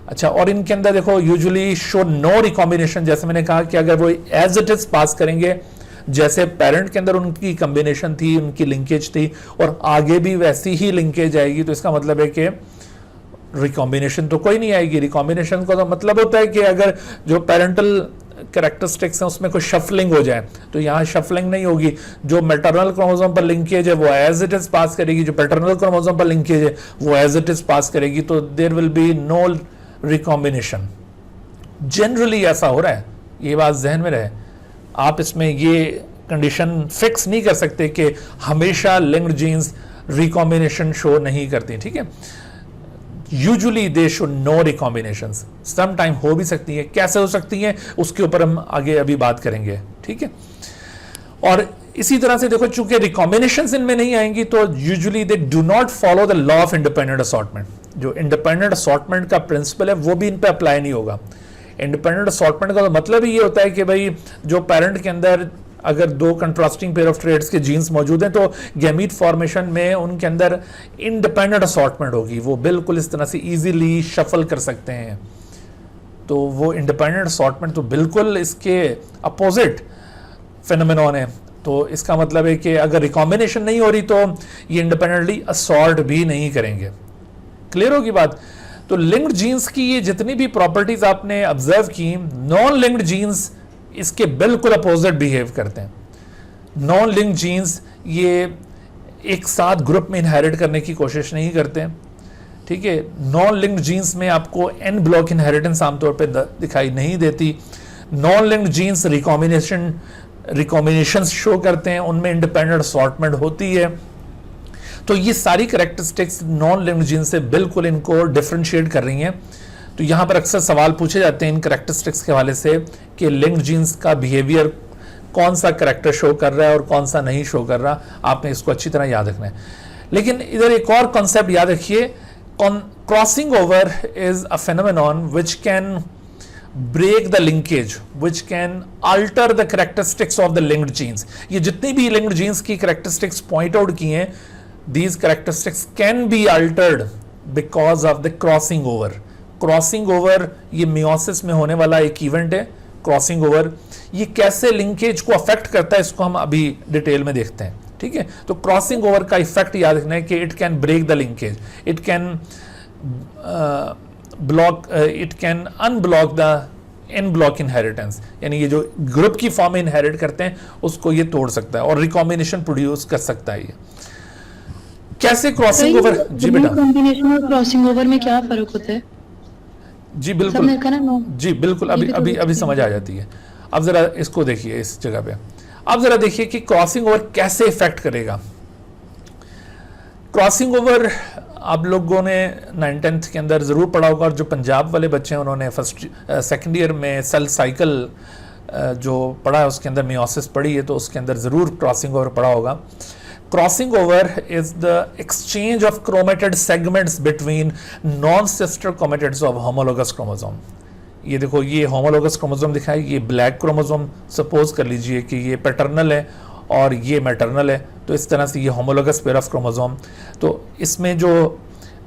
अच्छा, और इनके अंदर देखो यूजुअली शो नो रिकॉम्बिनेशन, जैसे मैंने कहा कि अगर वो एज इट इज पास करेंगे, जैसे पेरेंट के अंदर उनकी कॉम्बिनेशन थी, उनकी लिंकेज थी, और आगे भी वैसी ही लिंकेज आएगी, तो इसका मतलब है कि रिकॉम्बिनेशन तो कोई नहीं आएगी। रिकॉम्बिनेशन का तो मतलब होता है कि अगर जो पेरेंटल कैरेक्टरिस्टिक्स हैं उसमें कोई शफलिंग हो जाए, तो यहाँ शफलिंग नहीं होगी। जो मैटरनल क्रोमोसोम पर लिंकेज है वो एज इट इज पास करेगी, जो पैटर्नल क्रोमोसोम पर लिंकेज है वो एज इट इज पास करेगी, तो there will be no recombination. Generally ऐसा हो रहा है, ये बात जहन में रहे। आप इसमें ये कंडीशन फिक्स नहीं कर सकते कि हमेशा लिंक्ड जीन्स रिकॉम्बिनेशन शो नहीं करती। ठीक है, usually they show no recombinations, some time हो भी सकती है, कैसे हो सकती है उसके ऊपर हम आगे अभी बात करेंगे। ठीक है, और इसी तरह से देखो, चूंकि रिकॉम्बिनेशंस इनमें नहीं आएंगी, तो usually they do not follow the law of independent assortment. जो इंडिपेंडेंट असॉर्टमेंट का प्रिंसिपल है वो भी इन पे अप्लाई नहीं होगा। इंडिपेंडेंट असॉर्टमेंट का तो मतलब ही ये होता है कि भाई जो पेरेंट के अंदर अगर दो कंट्रास्टिंग पेयर ऑफ ट्रेड्स के जीन्स मौजूद हैं, तो गैमीट फॉर्मेशन में उनके अंदर इंडिपेंडेंट असॉर्टमेंट होगी, वो बिल्कुल इस तरह से इजीली शफल कर सकते हैं। तो वो इंडिपेंडेंट असॉर्टमेंट तो बिल्कुल इसके अपोजिट फेनोमेनॉन है। तो इसका मतलब है कि अगर रिकॉम्बिनेशन नहीं हो रही तो ये इंडिपेंडेंटली असॉर्ट भी नहीं करेंगे। क्लियर होगी बात? तो लिंक्ड जीन्स की ये जितनी भी प्रॉपर्टीज आपने ऑब्जर्व की, नॉन लिंक्ड जीन्स इसके बिल्कुल अपोजिट बिहेव करते हैं। नॉन लिंक्ड जीन्स ये एक साथ ग्रुप में इनहेरिट करने की कोशिश नहीं करते, ठीक है। नॉन लिंक्ड जीन्स में आपको एन ब्लॉक इनहेरिटेंस आमतौर पे दिखाई नहीं देती। Non linked jeans recombination show करते हैं, उनमें इंडिपेंडेंट असॉर्टमेंट होती है। तो ये सारी कैरेक्टरिस्टिक्स नॉन लिंक्ड जीन्स से बिल्कुल इनको डिफरेंशिएट कर रही हैं। तो यहाँ पर अक्सर सवाल पूछे जाते हैं इन कैरेक्टरिस्टिक्स के हवाले से कि लिंक्ड जीन्स का बिहेवियर कौन सा कैरेक्टर शो कर रहा है और कौन सा नहीं शो कर रहा, आपने इसको अच्छी तरह याद रखना है। लेकिन इधर एक और कॉन्सेप्ट याद रखिए, crossing over is a phenomenon which can break the linkage, which can alter the characteristics of the linked genes. ये जितनी भी linked genes की characteristics point out की हैं, these characteristics can be altered because of the crossing over. Crossing over ये meiosis में होने वाला एक event है, crossing over। ये कैसे linkage को affect करता है इसको हम अभी डिटेल में देखते हैं, ठीक है। तो crossing over का effect याद रखना है कि it can break the linkage, it can it can unblock the in block inheritance, यानी ये जो ग्रुप की फॉर्म में इनहेरिट करते हैं उसको ये तोड़ सकता है और रिकॉम्बिनेशन प्रोड्यूस कर सकता है। ये कैसे क्रॉसिंग ओवर, जी बेटा, कॉम्बिनेशन और क्रॉसिंग ओवर में क्या फर्क होता है? जी बिल्कुल, जी बिल्कुल, अभी समझ आ जाती है। अब जरा इसको देखिए, इस जगह पे अब जरा देखिए कि क्रॉसिंग ओवर कैसे इफेक्ट करेगा। क्रॉसिंग ओवर आप लोगों ने 9th-10th के अंदर ज़रूर पढ़ा होगा, और जो पंजाब वाले बच्चे हैं उन्होंने सेकेंड ईयर में सेल साइकिल जो पढ़ा है उसके अंदर मियोसिस पढ़ी है, तो उसके अंदर ज़रूर क्रॉसिंग ओवर पढ़ा होगा। Crossing over is the exchange of chromatid segments between non sister chromatids of homologous chromosome. ये देखो, ये होमोलोगस क्रोमोसोम दिखा है, ये ब्लैक क्रोमोसोम सपोज कर लीजिए कि ये पैटर्नल है और ये मैटरनल है, तो इस तरह से ये होमोलोगस पेयर ऑफ क्रोमोसोम। तो इसमें जो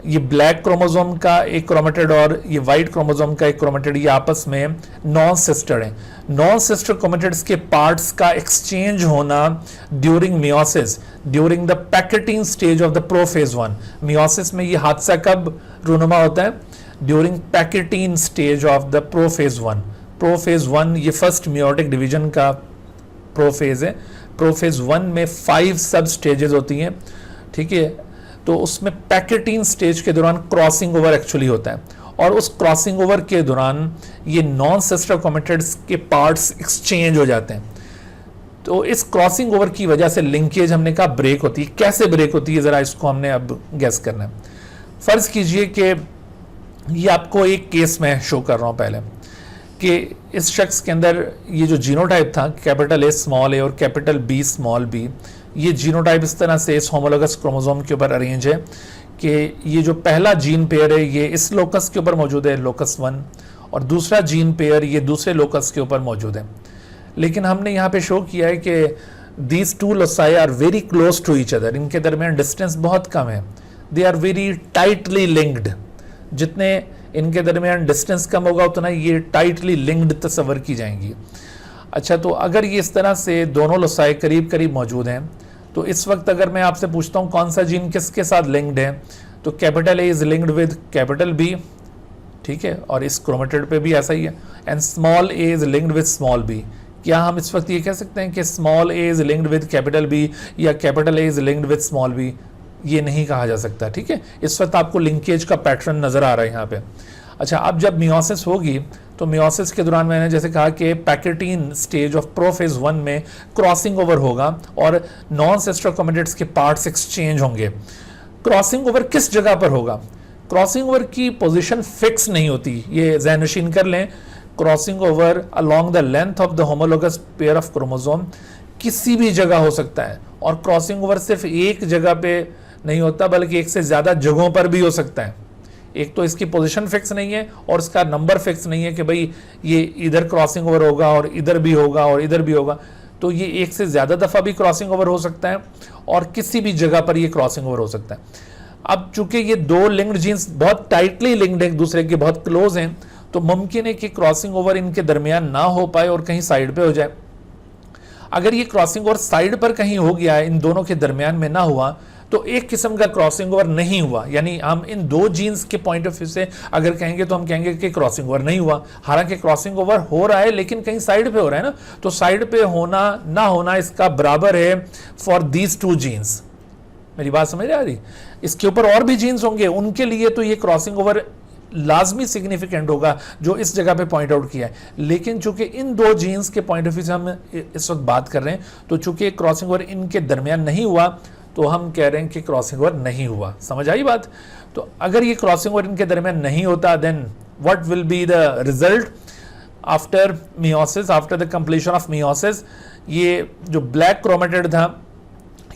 ये ब्लैक क्रोमोसोम का एक क्रोमेटिड और ये वाइट क्रोमोसोम का एक क्रोमेटिड, ये आपस में नॉन सिस्टर हैं। नॉन सिस्टर क्रोमेटिड्स के पार्ट्स का एक्सचेंज होना during meiosis, during the pachytene stage of the prophase 1। Meiosis में ये हादसा कब रूनुमा होता है? During pachytene stage of the prophase 1। Prophase 1 ये फर्स्ट मियोटिक डिवीजन का प्रोफेज है। प्रोफेज 1 में 5 सब स्टेजेस होती हैं, ठीक है। तो उसमें पैकेटिन स्टेज के दौरान क्रॉसिंग ओवर एक्चुअली होता है, और उस क्रॉसिंग ओवर के दौरान ये नॉन सिस्टर क्रोमेटिड्स के पार्ट्स एक्सचेंज हो जाते हैं। तो इस क्रॉसिंग ओवर की वजह से लिंकेज हमने कहा ब्रेक होती है। कैसे ब्रेक होती है जरा इसको हमने अब गेस करना है। फर्ज कीजिए कि ये आपको एक केस में शो कर रहा हूं पहले, कि इस शख्स के अंदर ये जो जीनोटाइप था कैपिटल A स्मॉल a और कैपिटल B स्मॉल b, ये जीनोटाइप इस तरह से इस होमोलोगस क्रोमोसोम के ऊपर अरेंज है कि ये जो पहला जीन पेयर है ये इस लोकस के ऊपर मौजूद है, लोकस 1, और दूसरा जीन पेयर ये दूसरे लोकस के ऊपर मौजूद है। लेकिन हमने यहाँ पे शो किया है कि these two loci are very close to each other, इनके दरमियान डिस्टेंस बहुत कम है। They are very tightly linked, जितने इनके दरमियान डिस्टेंस कम होगा उतना ये टाइटली लिंक्ड तस्वर की जाएंगी। अच्छा, तो अगर ये इस तरह से दोनों लोसाई करीब करीब मौजूद हैं, तो इस वक्त अगर मैं आपसे पूछता हूँ कौन सा जीन किसके साथ लिंक्ड है, तो capital A is linked with capital B, ठीक है, और इस क्रोमेटिड पे भी ऐसा ही है, and small a is linked with small b। क्या हम इस वक्त ये कह सकते हैं कि small a is linked with capital B या capital A is linked with small b? ये नहीं कहा जा सकता, ठीक है। इस वक्त आपको लिंकेज का पैटर्न नजर आ रहा है यहाँ पे। अच्छा, अब जब मियोसिस होगी तो मियोसिस के दौरान मैंने जैसे कहा कि पैकेटिन स्टेज ऑफ प्रोफेज 1 में क्रॉसिंग ओवर होगा और नॉन सिस्टर क्रोमेटिड्स के पार्ट्स एक्सचेंज होंगे। क्रॉसिंग ओवर किस जगह पर होगा? क्रॉसिंग ओवर की पोजीशन फिक्स नहीं होती, ये ज़हनशीन कर लें। Crossing over along the length of the homologous pair of chromosome किसी भी जगह हो सकता है, और क्रॉसिंग ओवर सिर्फ एक जगह पे नहीं होता बल्कि एक से ज़्यादा जगहों पर भी हो सकता है। एक तो इसकी पोजीशन फिक्स नहीं है और इसका नंबर फिक्स नहीं है कि भाई ये इधर क्रॉसिंग ओवर होगा और इधर भी होगा और इधर भी होगा। तो ये एक से ज़्यादा दफ़ा भी क्रॉसिंग ओवर हो सकता है और किसी भी जगह पर ये क्रॉसिंग ओवर हो सकता है। अब चूंकि ये दो लिंक्ड जीन्स बहुत टाइटली लिंक्ड है, एक दूसरे के बहुत क्लोज हैं, तो मुमकिन है कि क्रॉसिंग ओवर इनके दरमियान ना हो पाए और कहीं साइड पे हो जाए। अगर ये क्रॉसिंग ओवर साइड पर कहीं हो गया है, इन दोनों के दरमियान में ना हुआ, तो एक किस्म का क्रॉसिंग ओवर नहीं हुआ, यानी हम इन दो जीन्स के पॉइंट ऑफ व्यू से अगर कहेंगे तो हम कहेंगे कि क्रॉसिंग ओवर नहीं हुआ। हालांकि क्रॉसिंग ओवर हो रहा है लेकिन कहीं साइड पे हो रहा है ना, तो साइड पे होना ना होना इसका बराबर है फॉर दीज टू जीन्स। मेरी बात समझ आ रही? इसके ऊपर और भी जीन्स होंगे, उनके लिए तो ये क्रॉसिंग ओवर लाजमी सिग्निफिकेंट होगा जो इस जगह पे पॉइंट आउट किया है। लेकिन चूंकि इन दो जीन्स के पॉइंट ऑफ व्यू से हम इस वक्त बात कर रहे हैं, तो चूंकि क्रॉसिंग ओवर इनके दरमियान नहीं हुआ तो हम कह रहे हैं कि क्रॉसिंग ओवर नहीं हुआ। समझ आई बात? तो अगर ये क्रॉसिंग ओवर इनके दरमियान नहीं होता, then what will be the result after meiosis, after the completion of meiosis? ये जो ब्लैक क्रोमेटिड था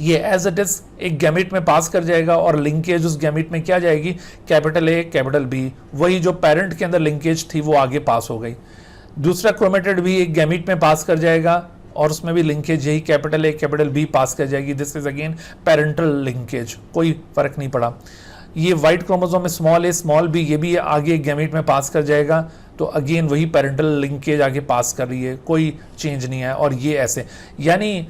ये एज इट इज एक गैमेट में पास कर जाएगा और लिंकेज उस गैमेट में क्या जाएगी, कैपिटल ए कैपिटल बी, वही जो पेरेंट के अंदर लिंकेज थी वो आगे पास हो गई। दूसरा क्रोमेटिड भी एक गैमेट में पास कर जाएगा और उसमें भी लिंकेज यही कैपिटल ए कैपिटल बी पास कर जाएगी। This is again parental linkage, कोई फर्क नहीं पड़ा। ये वाइट क्रोमोसोम में स्मॉल ए स्मॉल बी, ये भी आगे गैमेट में पास कर जाएगा, तो अगेन वही पेरेंटल लिंकेज आगे पास कर रही है, कोई चेंज नहीं है। और ये ऐसे, यानी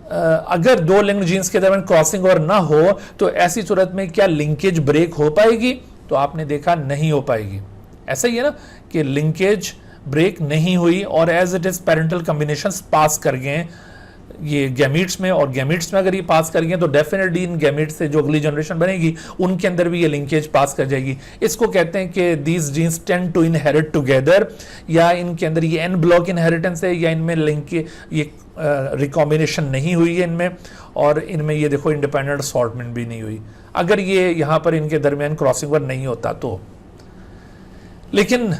अगर दो लिंक्ड जीन्स के दरमियान क्रॉसिंग ओवर ना हो तो ऐसी सूरत में क्या लिंकेज ब्रेक हो पाएगी? तो आपने देखा नहीं हो पाएगी। ऐसा ही है ना कि लिंकेज ब्रेक नहीं हुई और as it is parental combinations pass कर गए ये गैमीट्स में, और गैमीट्स में अगर ये पास कर गए तो डेफिनेटली इन गैमीट्स से जो अगली जनरेशन बनेगी उनके अंदर भी ये लिंकेज पास कर जाएगी। इसको कहते हैं कि these genes tend to inherit together, या इनके अंदर ये एन ब्लॉक इनहेरिटेंस है, या इनमें लिंक ये रिकॉम्बिनेशन नहीं हुई है इनमें, और इनमें ये देखो इंडिपेंडेंट असॉर्टमेंट भी नहीं हुई अगर ये यहाँ पर इनके दरमियान क्रॉसिंग ओवर नहीं होता तो। लेकिन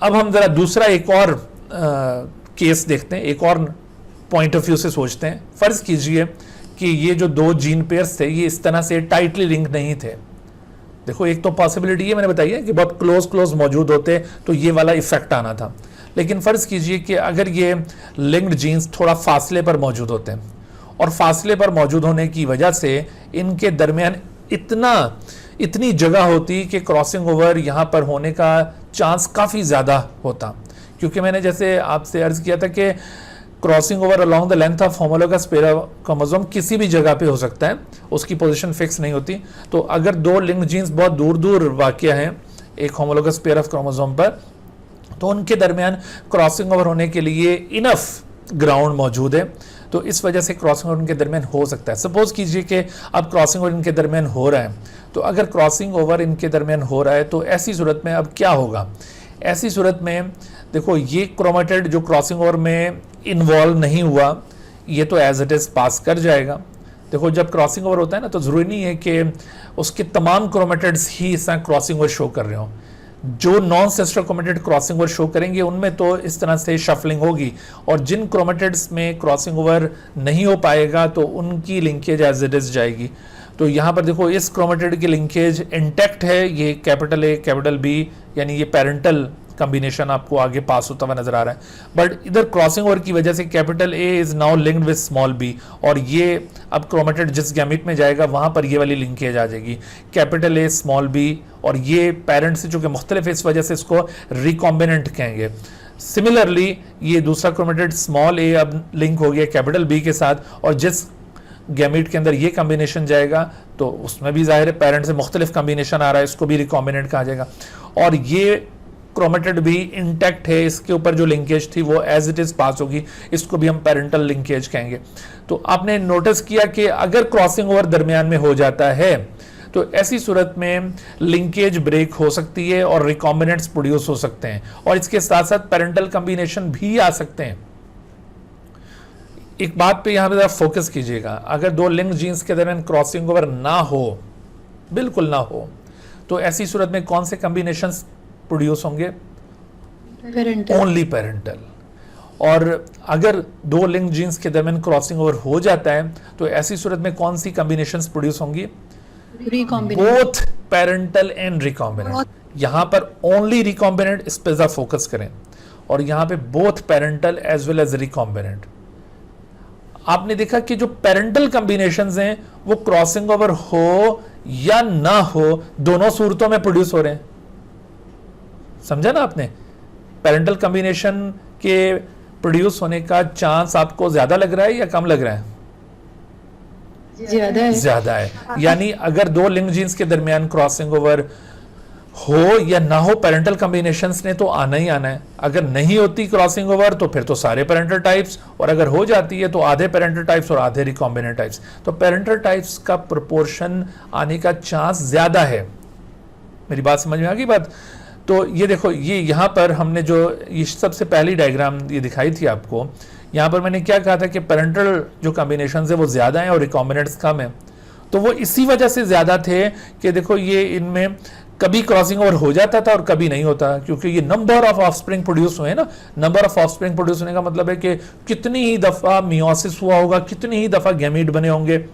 अब हम जरा दूसरा एक और केस देखते हैं, एक और पॉइंट ऑफ व्यू से सोचते हैं। फर्ज कीजिए कि ये जो दो जीन पेयर्स थे ये इस तरह से टाइटली लिंक नहीं थे। देखो एक तो पॉसिबिलिटी ये मैंने बताई है कि बहुत क्लोज मौजूद होते तो ये वाला इफेक्ट आना था, लेकिन फर्ज कीजिए कि अगर ये लिंक्ड जीन्स थोड़ा फासले पर मौजूद होते हैं और फासले पर मौजूद होने की वजह से इनके दरमियान इतनी जगह होती कि क्रॉसिंग ओवर यहाँ पर होने का चांस काफ़ी ज़्यादा होता। क्योंकि मैंने जैसे आपसे अर्ज किया था कि crossing over along the length of homologous pair of chromosome किसी भी जगह पे हो सकता है, उसकी पोजीशन फिक्स नहीं होती। तो अगर दो लिंक्ड जीन्स बहुत दूर दूर वाक़या हैं एक होमोलोगस पेयर ऑफ क्रोमोसोम पर, तो उनके दरमियान क्रॉसिंग ओवर होने के लिए इनफ ग्राउंड मौजूद है, तो इस वजह से क्रॉसिंग ओवर इनके दरमियान हो सकता है। सपोज कीजिए कि अब क्रॉसिंग ओवर इनके दरमियान हो रहा है, तो अगर क्रॉसिंग ओवर इनके दरमियान हो रहा है तो ऐसी सूरत में अब क्या होगा? ऐसी सूरत में देखो ये क्रोमेटिड जो क्रॉसिंग ओवर में इन्वॉल्व नहीं हुआ ये तो एज इट इज पास कर जाएगा। देखो जब क्रॉसिंग ओवर होता है ना तो जरूरी नहीं है कि उसके तमाम क्रोमेटिड्स ही इस तरह क्रॉसिंग ओवर शो कर रहे हो। जो non sister chromatid crossing over show करेंगे उनमें तो इस तरह से शफलिंग होगी, और जिन क्रोमेटिड्स में क्रॉसिंग ओवर नहीं हो पाएगा तो उनकी लिंकेज एज इट इज जाएगी। तो यहाँ पर देखो इस क्रोमेटिड की लिंकेज इंटैक्ट है, ये कैपिटल ए कैपिटल बी, यानी ये पेरेंटल कॉम्बिनेशन आपको आगे पास होता हुआ नजर आ रहा है। बट इधर क्रॉसिंग ओवर की वजह से capital A is now linked with small B, और ये अब क्रोमेटिड जिस गैमेट में जाएगा वहां पर ये वाली लिंकेज आ जाएगी कैपिटल ए स्मॉल बी, और ये पेरेंट से चूंकि मुख्तलिफ है इस वजह से इसको रिकॉम्बिनेंट कहेंगे। सिमिलरली ये दूसरा क्रोमेटिड स्मॉल ए अब लिंक हो गया कैपिटल बी के साथ, और जिस गैमेट के अंदर ये कॉम्बिनेशन जाएगा तो उसमें भी जाहिर है पेरेंट से मुख्तलिफ कॉम्बिनेशन आ रहा है, इसको भी रिकॉम्बिनेंट कहा जाएगा। और ये क्रोमेटिड भी इंटैक्ट है, इसके ऊपर जो लिंकेज थी वो एज इट इज पास होगी, इसको भी हम पेरेंटल लिंकेज कहेंगे। तो आपने नोटिस किया कि अगर क्रॉसिंग ओवर दरमियान में हो जाता है तो ऐसी सूरत में लिंकेज ब्रेक हो सकती है और रिकॉम्बिनेंट्स प्रोड्यूस हो सकते हैं, और इसके साथ साथ पेरेंटल कॉम्बिनेशन भी आ सकते हैं। एक बात पे यहां पे फोकस कीजिएगा, अगर दो लिंक्ड जीन्स के दरमियान क्रॉसिंग ओवर ना हो, बिल्कुल ना हो, तो ऐसी सूरत में कौन से कॉम्बिनेशंस प्रोड्यूस होंगे? Only parental. और अगर दो लिंक जीन्स के दरमियान क्रॉसिंग ओवर हो जाता है तो ऐसी सूरत में कौन सी कॉम्बिनेशंस प्रोड्यूस होंगी? Both parental and recombinant. यहां पर ओनली रिकॉम्बिनेंट, इस पे ज्यादा फोकस करें, और यहां पे both parental as well as recombinant. आपने देखा कि जो पेरेंटल कॉम्बिनेशंस हैं वो क्रॉसिंग ओवर हो या ना हो दोनों सूरतों में प्रोड्यूस हो रहे हैं। समझा ना आपने? पेरेंटल कॉम्बिनेशन के प्रोड्यूस होने का चांस आपको ज्यादा लग रहा है या कम लग रहा है? ज्यादा है। ज्यादा है। यानी अगर दो लिंक्ड जीन्स के दरमियान क्रॉसिंग ओवर हो या ना हो, पेरेंटल कॉम्बिनेशंस ने तो आना ही आना है। अगर नहीं होती क्रॉसिंग ओवर तो फिर तो सारे पेरेंटल टाइप्स, और अगर हो जाती है तो आधे पेरेंटल टाइप्स और आधे रिकॉम्बिनेंट टाइप्स। तो पेरेंटल टाइप्स का प्रोपोर्शन आने का चांस ज्यादा है। मेरी बात समझ में आ गई बात? तो ये देखो, ये यहाँ पर हमने जो ये सबसे पहली डायग्राम ये दिखाई थी आपको, यहाँ पर मैंने क्या कहा था कि पेरेंटल जो कॉम्बिनेशन है वो ज़्यादा हैं और रिकॉम्बिनेंट्स कम है। तो वो इसी वजह से ज़्यादा थे कि देखो ये इनमें कभी क्रॉसिंग ओवर हो जाता था और कभी नहीं होता, क्योंकि ये नंबर ऑफ ऑफस्प्रिंग प्रोड्यूस हुए ना। नंबर ऑफ ऑफस्प्रिंग प्रोड्यूस होने का मतलब है कि कितनी ही दफ़ा मियोसिस हुआ होगा, कितनी ही दफ़ा गैमीट बने होंगे।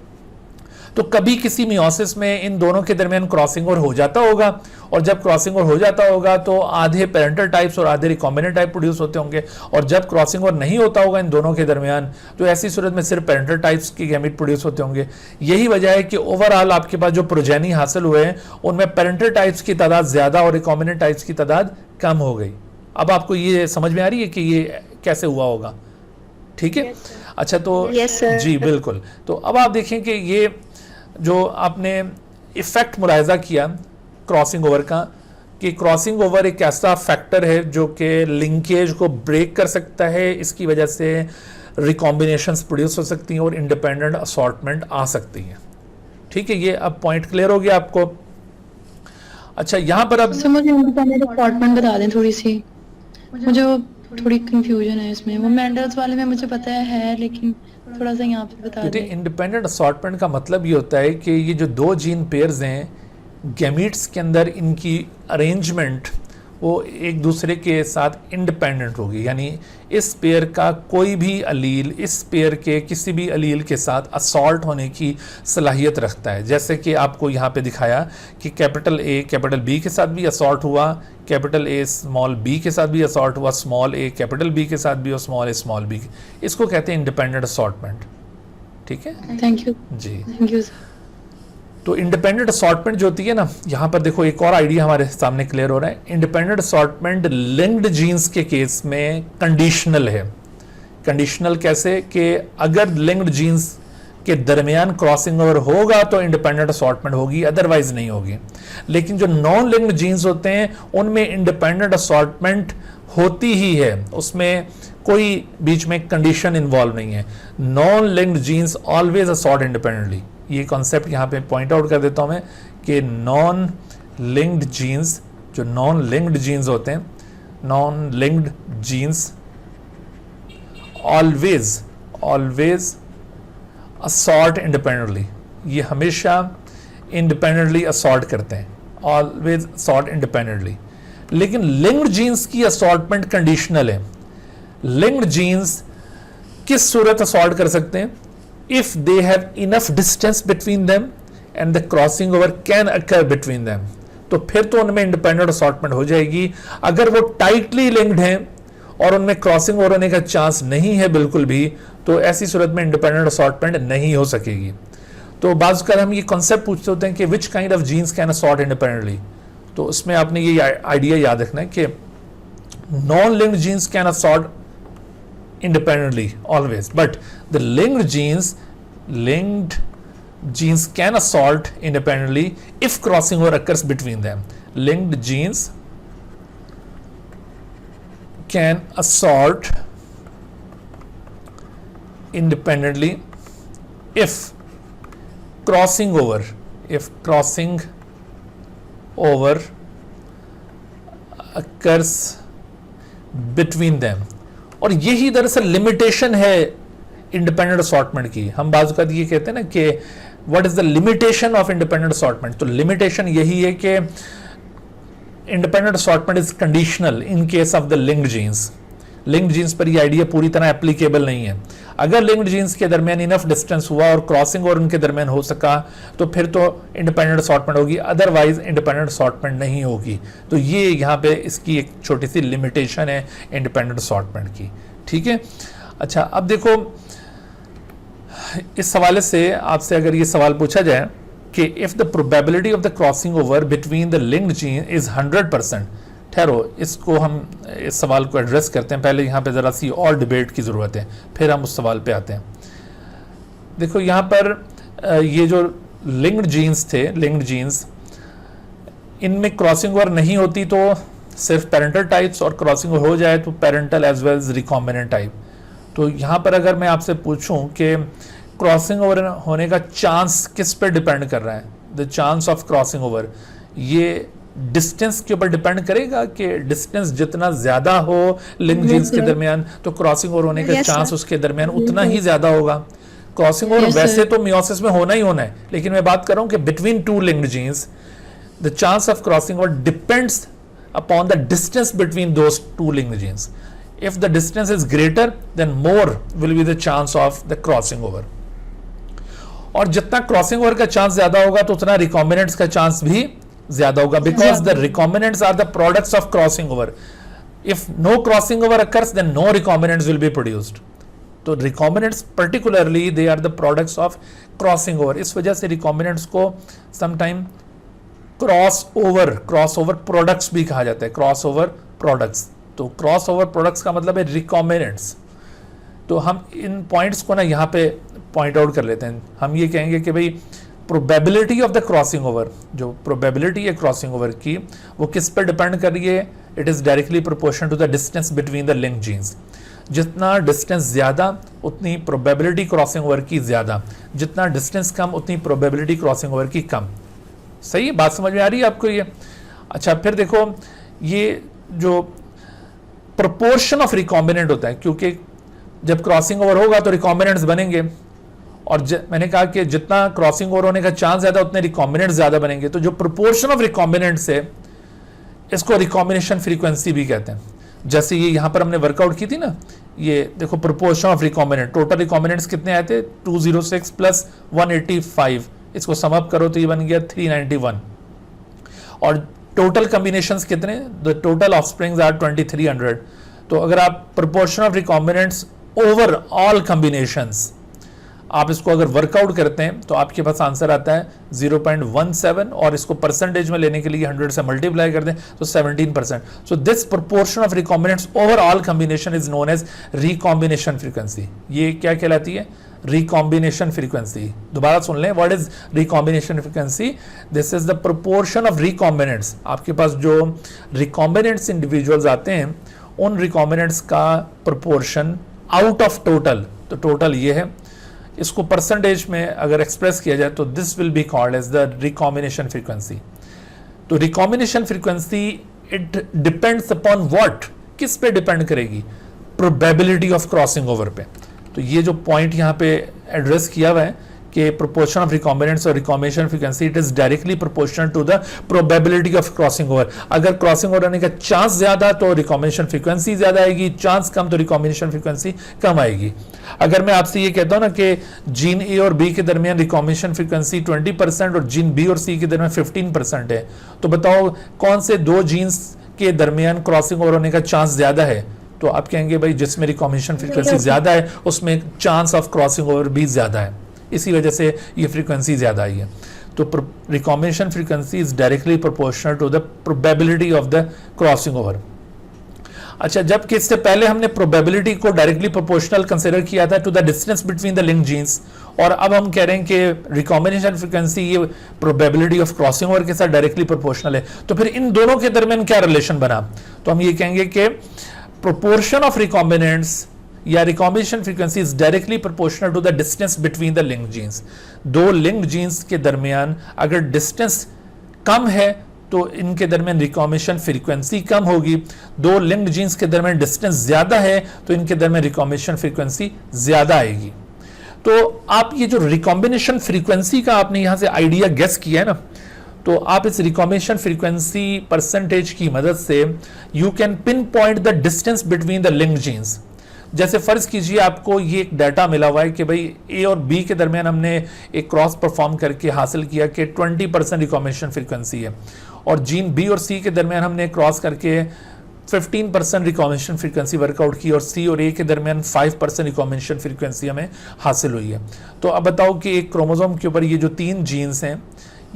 तो कभी किसी मियोसिस में इन दोनों के दरमियान क्रॉसिंग ओवर हो जाता होगा, और जब क्रॉसिंग ओवर हो जाता होगा तो आधे पेरेंटल टाइप्स और आधे रिकॉम्बिनेंट टाइप प्रोड्यूस होते होंगे। और जब क्रॉसिंग ओवर नहीं होता होगा इन दोनों के दरमियान, तो ऐसी सूरत में सिर्फ पेरेंटल टाइप्स की गैमीट प्रोड्यूस होते होंगे। यही वजह है कि ओवरऑल आपके पास जो प्रोजेनी हासिल हुए हैं उनमें पेरेंटल टाइप्स की तादाद ज़्यादा और रिकॉम्बिनेंट टाइप्स की तादाद कम हो गई। अब आपको ये समझ में आ रही है कि ये कैसे हुआ होगा? ठीक है। अच्छा, तो जी बिल्कुल। तो अब आप देखें कि ये जो आपने इफेक्ट मुलाहिजा किया क्रॉसिंग ओवर का, कि क्रॉसिंग ओवर एक ऐसा फैक्टर है जो कि लिंकेज को ब्रेक कर सकता है। इसकी वजह से रिकॉम्बिनेशंस प्रोड्यूस हो सकती हैं और इंडिपेंडेंट असॉर्टमेंट आ सकती हैं। ठीक है, ये अब पॉइंट क्लियर हो गया आपको? अच्छा, यहाँ पर अब मुझे इंडिपेंडेंट असॉर्टमेंट बता दें थोड़ी सी, मुझे वो थोड़ी कंफ्यूजन है इसमें। वो मेंडल्स वाले में मुझे पता है लेकिन थोड़ा सा यहाँ पे बता दें। इंडिपेंडेंट असॉर्टमेंट का मतलब ये होता है कि ये जो दो जीन पेयर्स हैं गैमीट्स के अंदर, इनकी अरेंजमेंट वो एक दूसरे के साथ इंडिपेंडेंट होगी। यानी इस पेयर का कोई भी अलील इस पेयर के किसी भी अलील के साथ असॉल्ट होने की सलाहियत रखता है। जैसे कि आपको यहाँ पे दिखाया कि कैपिटल ए कैपिटल बी के साथ भी असॉल्ट हुआ, कैपिटल ए स्मॉल बी के साथ भी असॉल्ट हुआ, स्मॉल ए कैपिटल बी के साथ भी और स्मॉल ए स्मॉल बी। इसको कहते हैं इंडिपेंडेंट असॉर्टमेंट। ठीक है, thank you ji. Thank you. तो इंडिपेंडेंट असॉर्टमेंट जो होती है ना, यहाँ पर देखो एक और आइडिया हमारे सामने क्लियर हो रहा है। इंडिपेंडेंट असॉर्टमेंट लिंक्ड जीन्स के केस में कंडीशनल है। कंडीशनल कैसे? कि अगर लिंक्ड जीन्स के दरमियान क्रॉसिंग ओवर होगा तो इंडिपेंडेंट असॉर्टमेंट होगी, अदरवाइज नहीं होगी। लेकिन जो नॉन लिंक्ड जीन्स होते हैं उनमें इंडिपेंडेंट असॉर्टमेंट होती ही है, उसमें कोई बीच में कंडीशन इन्वॉल्व नहीं है। Non linked jeans always assort independently. ये कॉन्सेप्ट यहाँ पे पॉइंट आउट कर देता हूँ मैं कि नॉन लिंक्ड जीन्स, जो नॉन लिंक्ड जीन्स होते हैं, non linked jeans always assort independently. ये हमेशा इंडिपेंडेंटली असॉर्ट करते हैं, ऑलवेज असॉर्ट इंडिपेंडेंटली। लेकिन लिंक्ड जीन्स की असॉर्टमेंट कंडीशनल है। लिंक्ड जीन्स किस सूरत असॉर्ट कर सकते हैं? if they have enough distance between them and the crossing over can occur between them, तो फिर तो उनमें इंडिपेंडेंट असॉर्टमेंट हो जाएगी। अगर वो टाइटली लिंक्ड हैं और उनमें क्रॉसिंग ओवर होने का चांस नहीं है बिल्कुल भी, तो ऐसी सूरत में इंडिपेंडेंट असॉर्टमेंट नहीं हो सकेगी। तो बाज़ कर हम ये कॉन्सेप्ट पूछते होते हैं कि which kind of genes can assort independently, तो उसमें आपने ये आइडिया याद रखना है कि non linked genes can assort independently always, but the linked genes can assault independently if crossing over occurs between them. Linked genes can assault independently if crossing over occurs between them. और यही दरअसल limitation है independent assortment की। हम बाज़ औक़ात ये कहते हैं ना कि what is the limitation of independent assortment, तो लिमिटेशन यही है कि independent assortment is conditional in case of the linked jeans. Linked genes पर यह आइडिया पूरी तरह एप्लीकेबल नहीं है। अगर लिंक्ड जीन्स के दरमियान इनफ डिस्टेंस हुआ और क्रॉसिंग और उनके दरमियान हो सका तो फिर तो इंडिपेंडेंट असॉर्टमेंट होगी, अदरवाइज इंडिपेंडेंट असॉर्टमेंट नहीं होगी। तो ये यहाँ पे इसकी एक छोटी सी लिमिटेशन है इंडिपेंडेंट असॉर्टमेंट की। ठीक है, अच्छा अब देखो इस हवाले से आपसे अगर ये सवाल पूछा जाए कि if the probability of the crossing over between the linked gene is 100%, ठहरो इसको हम इस सवाल को एड्रेस करते हैं। पहले यहाँ पे ज़रा सी और डिबेट की ज़रूरत है, फिर हम उस सवाल पे आते हैं। देखो यहाँ पर ये जो लिंक्ड जीन्स थे, लिंक्ड जीन्स, इनमें क्रॉसिंग ओवर नहीं होती तो सिर्फ पेरेंटल टाइप्स, और क्रॉसिंग ओवर हो जाए तो parental as well as recombinant type. तो यहाँ पर अगर मैं आपसे पूछूं कि क्रॉसिंग ओवर होने का चांस किस पे डिपेंड कर रहा है, the chance of crossing over, ये डिस्टेंस के ऊपर डिपेंड करेगा कि डिस्टेंस जितना ज्यादा हो लिंक जीन्स के दरमियान तो क्रॉसिंग ओवर होने का चांस उसके दरमियान उतना ही ज्यादा होगा। क्रॉसिंग ओवर वैसे तो मियोसिस में होना ही होना है, लेकिन मैं बात कर रहा हूं कि between two linked jeans the chance of crossing over depends upon the distance between those two linked jeans. If the distance is greater than more will be the chance of the crossing over, और जितना crossing over का chance ज्यादा होगा तो उतना recombinants का chance भी ज्यादा होगा, because the recombinants are the products of crossing over. If no crossing over occurs then no recombinants will be produced. तो recombinants particularly they are the products of crossing over. इस वजह से recombinants को sometime cross over products भी कहा जाता है, cross over products. तो क्रॉस ओवर प्रोडक्ट्स का मतलब है रिकॉम्बिनेंट्स। तो हम इन पॉइंट्स को ना यहाँ पे पॉइंट आउट कर लेते हैं। हम ये कहेंगे कि भाई probability of the crossing over, जो प्रोबेबिलिटी है क्रॉसिंग ओवर की, वो किस पर डिपेंड कर रही है? It is directly proportional to the distance between the linked genes. जितना डिस्टेंस ज्यादा उतनी प्रोबेबिलिटी क्रॉसिंग ओवर की ज्यादा, जितना डिस्टेंस कम उतनी प्रोबेबिलिटी क्रॉसिंग ओवर की कम। सही है, बात समझ में आ रही है आपको ये? अच्छा, फिर देखो ये जो प्रोपोर्शन ऑफ रिकॉम्बिनेंट होता है, क्योंकि जब क्रॉसिंग ओवर होगा तो रिकॉम्बिनेंट्स बनेंगे, और मैंने कहा कि जितना क्रॉसिंग ओवर होने का चांस ज्यादा उतने रिकॉम्बिनेंट्स ज्यादा बनेंगे। तो जो प्रोपोर्शन ऑफ रिकॉम्बिनेंट्स है इसको रिकॉम्बिनेशन फ्रीक्वेंसी भी कहते हैं। जैसे ये यहां पर हमने वर्कआउट की थी ना, ये देखो proportion of recombinant, total recombinants कितने आए थे? 206 प्लस 185, इसको सम अप करो तो ये बन गया 391, और टोटल कॉम्बिनेशंस कितने? The total offsprings are 2300। तो अगर आप proportion of recombinants over all combinations आप इसको अगर वर्कआउट करते हैं तो आपके पास आंसर आता है 0.17, और इसको परसेंटेज में लेने के लिए 100 से मल्टीप्लाई कर दें तो 17%। So this proportion of recombinants over all combination is known as recombination frequency. ये क्या कहलाती है? Recombination frequency. दोबारा सुन लें, what is recombination frequency? This is the proportion of recombinants. आपके पास जो रिकॉम्बिनेंट्स इंडिविजुअल्स आते हैं उन रिकॉम्बिनेंट्स का प्रोपोर्शन आउट ऑफ टोटल, तो टोटल ये है, इसको परसेंटेज में अगर एक्सप्रेस किया जाए तो this will be called as the recombination frequency. तो recombination frequency it depends upon what, किस पे डिपेंड करेगी? प्रोबेबिलिटी ऑफ क्रॉसिंग ओवर पे। तो ये जो पॉइंट यहाँ पे एड्रेस किया हुआ है कि प्रोपोर्शन ऑफ रिकॉम्बिनेंट्स और recombination frequency it is directly proportional to the probability of crossing over. अगर क्रॉसिंग ओवर होने का चांस ज्यादा तो रिकॉम्बिनेशन फ्रीक्वेंसी ज्यादा आएगी, चांस कम तो रिकॉम्बिनेशन फ्रीक्वेंसी कम आएगी। अगर मैं आपसे ये कहता हूं ना कि जीन ए और बी के दरमियान रिकॉम्बिनेशन फ्रीक्वेंसी 20% और जीन बी और सी के दरमियान 15% है, तो बताओ कौन से दो जीन्स के दरमियान क्रॉसिंग ओवर होने का चांस ज्यादा है? तो आप कहेंगे भाई जिसमें रिकॉम्बिनेशन फ्रीक्वेंसी ज्यादा है उसमें चांस ऑफ क्रॉसिंग ओवर भी ज्यादा है, इसी वजह से ये फ्रीक्वेंसी ज्यादा आई है। तो recombination frequency is directly proportional to the probability of the crossing over. अच्छा, जबकि इससे पहले हमने प्रोबेबिलिटी को डायरेक्टली प्रोपोर्शनल कंसीडर किया था to the distance between the linked genes, और अब हम कह रहे हैं कि रिकॉम्बिनेशन फ्रीक्वेंसी ये प्रोबेबिलिटी ऑफ क्रॉसिंग ओवर के साथ डायरेक्टली प्रोपोर्शनल है। तो फिर इन दोनों के दरमियान क्या रिलेशन बना? तो हम ये कहेंगे कि प्रोपोर्शन ऑफ रिकॉम्बिनेंट्स या recombination frequency is directly proportional to the distance between the linked genes. दो लिंक्ड जीन्स के दरमियान अगर डिस्टेंस कम है तो इनके दरमियान रिकॉम्बिनेशन फ्रीक्वेंसी कम होगी। दो लिंक्ड जीन्स के दरमियान डिस्टेंस ज्यादा है तो इनके दरमियान रिकॉम्बिनेशन फ्रीक्वेंसी ज्यादा आएगी। तो आप ये जो रिकॉम्बिनेशन फ्रीक्वेंसी का आपने यहां से आइडिया गेस किया है ना, तो आप इस रिकॉम्बिनेशन फ्रीक्वेंसी परसेंटेज की मदद से you can pin point the distance between the linked jeans. जैसे फर्ज कीजिए आपको ये एक डाटा मिला हुआ है कि भाई ए और बी के दरमियान हमने एक क्रॉस परफॉर्म करके हासिल किया कि 20% रिकॉम्बिनेशन फ्रीक्वेंसी है, और जीन बी और सी के दरमियान हमने क्रॉस करके 15% रिकॉम्बिनेशन फ्रीक्वेंसी वर्कआउट की, और सी और ए के दरमियान 5% रिकॉम्बिनेशन फ्रीक्वेंसी हमें हासिल हुई है। तो अब बताओ कि एक क्रोमोसोम के ऊपर ये जो 3 जीन्स हैं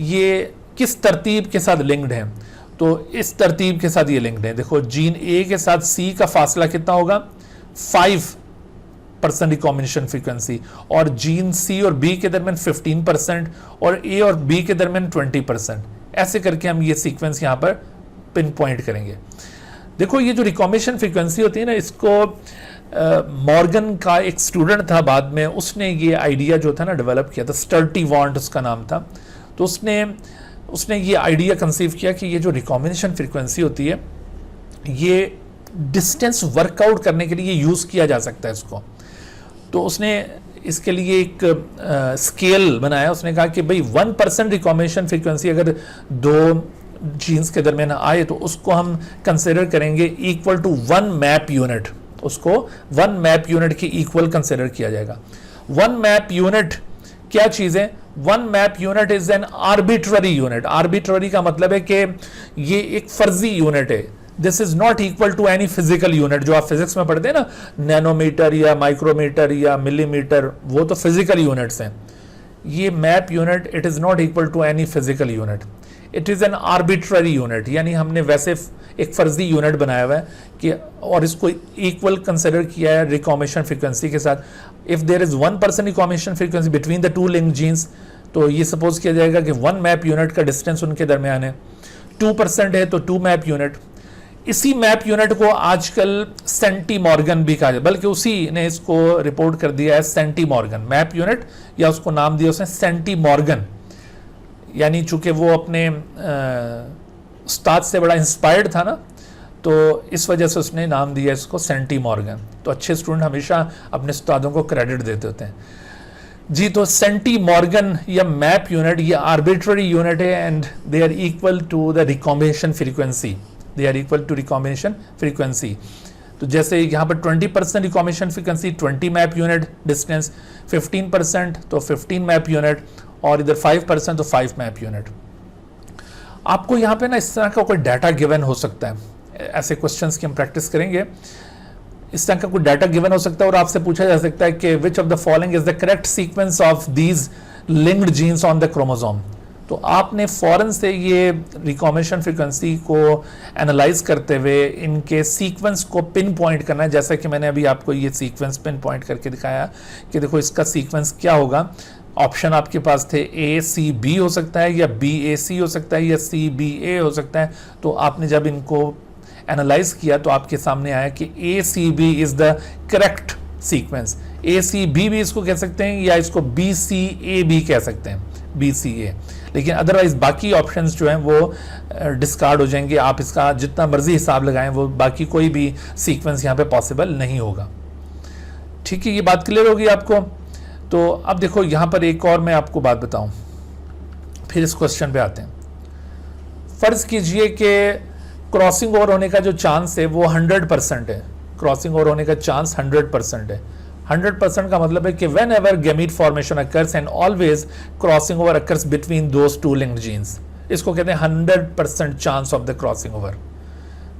ये किस तरतीब के साथ लिंक्ड हैं? तो इस तरतीब के साथ ये लिंक्ड है। देखो जीन ए के साथ सी का फासला कितना होगा? परसेंट रिकॉम्बिनेशन फ्रीक्वेंसी, और जीन सी और बी के दरमियान 15% और ए और बी के दरमियान 20%। ऐसे करके हम ये सीक्वेंस यहाँ पर पिन पॉइंट करेंगे। देखो ये जो रिकॉम्बिनेशन फ्रीक्वेंसी होती है ना, इसको मॉर्गन का एक स्टूडेंट था बाद में, उसने ये आइडिया जो था ना डेवलप किया था, स्टर्टी-वॉन्ट उसका नाम था। तो उसने ये आइडिया कंसीव किया कि ये जो रिकॉम्बिनेशन फ्रीक्वेंसी होती है ये डिस्टेंस वर्कआउट करने के लिए यूज़ किया जा सकता है इसको। तो उसने इसके लिए एक स्केल बनाया। उसने कहा कि भाई 1% रिकॉम्बिनेशन फ्रीक्वेंसी अगर दो जीन्स के दरमियान आए तो उसको हम कंसिडर करेंगे इक्वल टू 1 मैप यूनिट। उसको 1 मैप यूनिट की इक्वल कंसिडर किया जाएगा। 1 मैप यूनिट क्या चीज़ है? 1 map unit is an arbitrary unit. Arbitrary का मतलब है कि ये एक फर्जी यूनिट है। This is not equal to any physical unit. जो आप फिजिक्स में पढ़ते हैं ना, नैनोमीटर या माइक्रोमीटर या मिलीमीटर, वो तो फिजिकल यूनिट्स हैं। ये map unit it is not equal to any physical unit, it is an arbitrary unit. यानी हमने वैसे एक फर्जी यूनिट बनाया हुआ है कि, और इसको इक्वल कंसिडर किया है रिकॉम्बिनेशन फ्रीक्वेंसी के साथ। If there is 1% recombination frequency between the two linked genes, तो ये सपोज किया जाएगा कि 1 मैप यूनिट का डिस्टेंस उनके दरमियान है। 2% है तो 2 मैप यूनिट। इसी मैप यूनिट को आजकल सेंटी-मॉर्गन भी कहा जाए, बल्कि उसी ने इसको रिपोर्ट कर दिया है सेंटी-मॉर्गन मैप यूनिट, या उसको नाम दिया उसने सेंटी-मॉर्गन। यानी चूंकि वो अपने उस्ताद से बड़ा इंस्पायर्ड था ना, तो इस वजह से उसने नाम दिया इसको सेंटी-मॉर्गन। तो अच्छे स्टूडेंट हमेशा अपने उस्तादों को क्रेडिट देते होते हैं जी। तो सेंटी-मॉर्गन या मैप यूनिट ये आर्बिट्ररी यूनिट है and they are equal to the recombination frequency. They are equal to recombination frequency. तो जैसे यहाँ पर 20% recombination frequency 20 map unit distance, 15% तो 15 मैप यूनिट, और इधर 5% तो 5 मैप यूनिट। आपको यहाँ पे ना इस तरह का कोई डाटा गिवन हो सकता है। ऐसे क्वेश्चंस की हम प्रैक्टिस करेंगे। इस तरह का कोई डाटा गिवन हो सकता है और आपसे पूछा जा सकता है कि which of the following is the correct sequence of these linked genes on the chromosome. तो आपने फौरन से ये रिकॉम्बिनेशन फ्रीक्वेंसी को एनालाइज करते हुए इनके सीक्वेंस को पिन पॉइंट करना है। जैसा कि मैंने अभी आपको ये सीक्वेंस पिन पॉइंट करके दिखाया कि देखो इसका सीक्वेंस क्या होगा। ऑप्शन आपके पास थे ACB हो सकता है, या BAC हो सकता है, या CBA हो सकता है। तो आपने जब इनको एनालाइज किया तो आपके सामने आया कि ACB is the correct sequence. ACB भी इसको कह सकते हैं, या इसको BCA भी कह सकते हैं, BCA। लेकिन अदरवाइज बाकी ऑप्शंस जो हैं वो डिस्कार्ड हो जाएंगे। आप इसका जितना मर्जी हिसाब लगाएं, वो बाकी कोई भी सीक्वेंस यहाँ पे पॉसिबल नहीं होगा। ठीक है, ये बात क्लियर होगी आपको। तो अब देखो यहाँ पर एक और मैं आपको बात बताऊं, फिर इस क्वेश्चन पे आते हैं। फर्ज कीजिए कि क्रॉसिंग ओवर होने का जो चांस है वो 100% है। क्रॉसिंग ओवर होने का चांस 100% है। 100% का मतलब है कि when ever gamete formation occurs and always crossing over occurs between those two linked jeans. इसको कहते हैं 100% chance of the crossing over.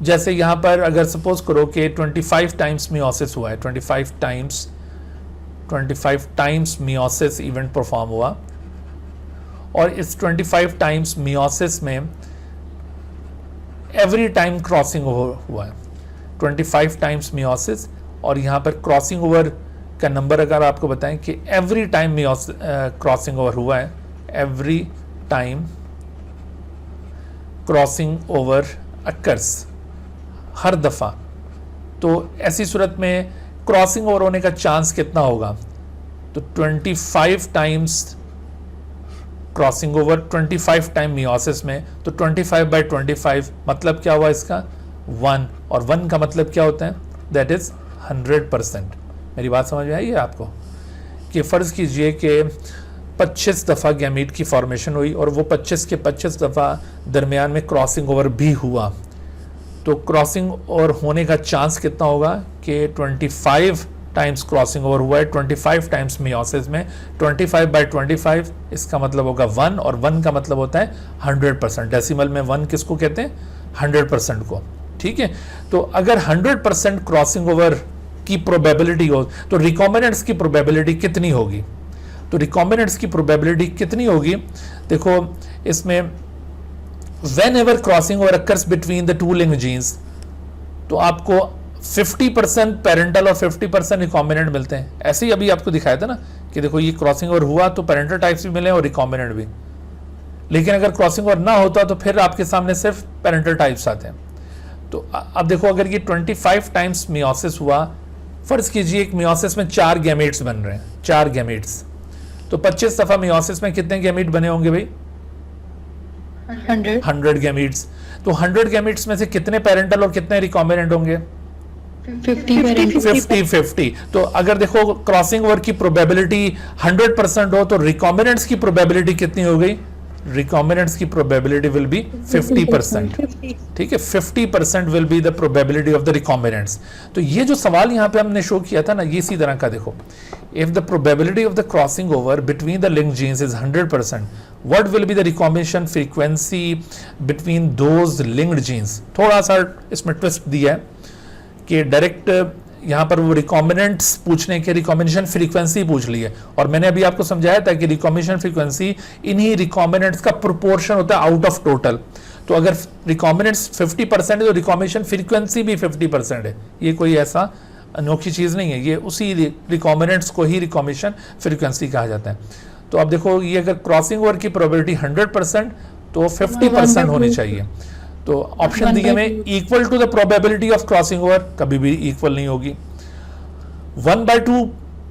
जैसे यहाँ पर अगर सपोज करो कि 25 टाइम्स मियोसिस हुआ है, 25 टाइम्स मियोसिस इवेंट परफॉर्म हुआ, और इस 25 टाइम्स मियोसिस में एवरी टाइम क्रॉसिंग ओवर हुआ है। 25 टाइम्स मियोसिस, और यहाँ पर क्रॉसिंग ओवर का नंबर अगर आपको बताएं कि एवरी टाइम क्रॉसिंग ओवर हुआ है, every time crossing over occurs, हर दफ़ा, तो ऐसी सूरत में क्रॉसिंग ओवर होने का चांस कितना होगा? तो 25 times crossing over, 25 time meiosis में, तो 25/25 मतलब क्या हुआ इसका? 1, और 1 का मतलब क्या होता है? That is 100%। मेरी बात समझ में आई है आपको? कि फ़र्ज़ कीजिए कि 25 दफ़ा गैमीट की फॉर्मेशन हुई और वो 25 के 25 दफ़ा दरमियान में क्रॉसिंग ओवर भी हुआ, तो क्रॉसिंग ओवर होने का चांस कितना होगा? कि 25 टाइम्स क्रॉसिंग ओवर हुआ है 25 टाइम्स मियोसिस में, 25/25 इसका मतलब होगा 1, और 1 का मतलब होता है 100%। डेसिमल में 1 किसको कहते हैं? 100% को। ठीक है, तो अगर 100% क्रॉसिंग ओवर की प्रोबेबिलिटी हो तो रिकॉम्बिनेंट्स की प्रोबेबिलिटी कितनी होगी? तो रिकॉम्बिनेंट्स की प्रोबेबिलिटी कितनी होगी? देखो इसमें whenever crossing over occurs between the two linked genes, तो आपको 50% पेरेंटल और 50% रिकॉम्बिनेंट मिलते हैं। ऐसे ही अभी आपको दिखाया था ना कि देखो ये क्रॉसिंग ओवर हुआ तो पेरेंटल टाइप्स भी मिले और रिकॉम्बिनेंट भी, लेकिन अगर क्रॉसिंग ओवर ना होता तो फिर आपके सामने सिर्फ पेरेंटल टाइप्स आते हैं। तो अब देखो अगर ये 25 टाइम्स मियोसिस हुआ, फर्ज कीजिए एक मियोसिस में 4 गैमेट्स बन रहे हैं, 4 गैमेट्स, तो 25 दफा मियोसिस में कितने गैमेट बने होंगे भाई? 100 गैमेट्स। तो 100 गैमेट्स में से कितने पेरेंटल और कितने रिकॉम्बिनेंट होंगे? 50-50। तो अगर देखो क्रॉसिंग ओवर की प्रोबेबिलिटी 100% हो तो रिकॉम्बिनेंट्स की प्रोबेबिलिटी कितनी हो गई? रिकॉम्बिनेंट्स की प्रोबेबिलिटी विल बी 50%। ठीक है, 50% will be the probability of the recombinants. तो ये जो सवाल यहाँ पे हमने शो किया था ना, ये इसी तरह का देखो, if the probability of the crossing over between the linked jeans is 100%, what will be the recombination frequency between those linked genes? थोड़ा सा इसमें ट्विस्ट दिया है कि डायरेक्ट यहाँ पर वो रिकॉम्बिनेंट्स पूछने के रिकॉम्बिनेशन फ्रीक्वेंसी पूछ ली है, और मैंने अभी आपको समझाया था कि रिकॉम्बिनेशन फ्रीक्वेंसी इन्हीं रिकॉम्बिनेंट्स का प्रोपोर्शन होता है आउट ऑफ टोटल। तो अगर रिकॉम्बिनेंट्स 50% है तो रिकॉम्बिनेशन फ्रीक्वेंसी भी 50% है। ये कोई ऐसा अनोखी चीज़ नहीं है, ये उसी रिकॉम्बिनेंट्स को ही रिकॉम्बिनेशन फ्रीक्वेंसी कहा जाता है। तो अब देखो ये अगर क्रॉसिंग ओवर की प्रोबेबिलिटी 100% तो 50% होनी चाहिए। तो ऑप्शन दिए में equal to the probability of crossing over कभी भी इक्वल नहीं होगी। 1/2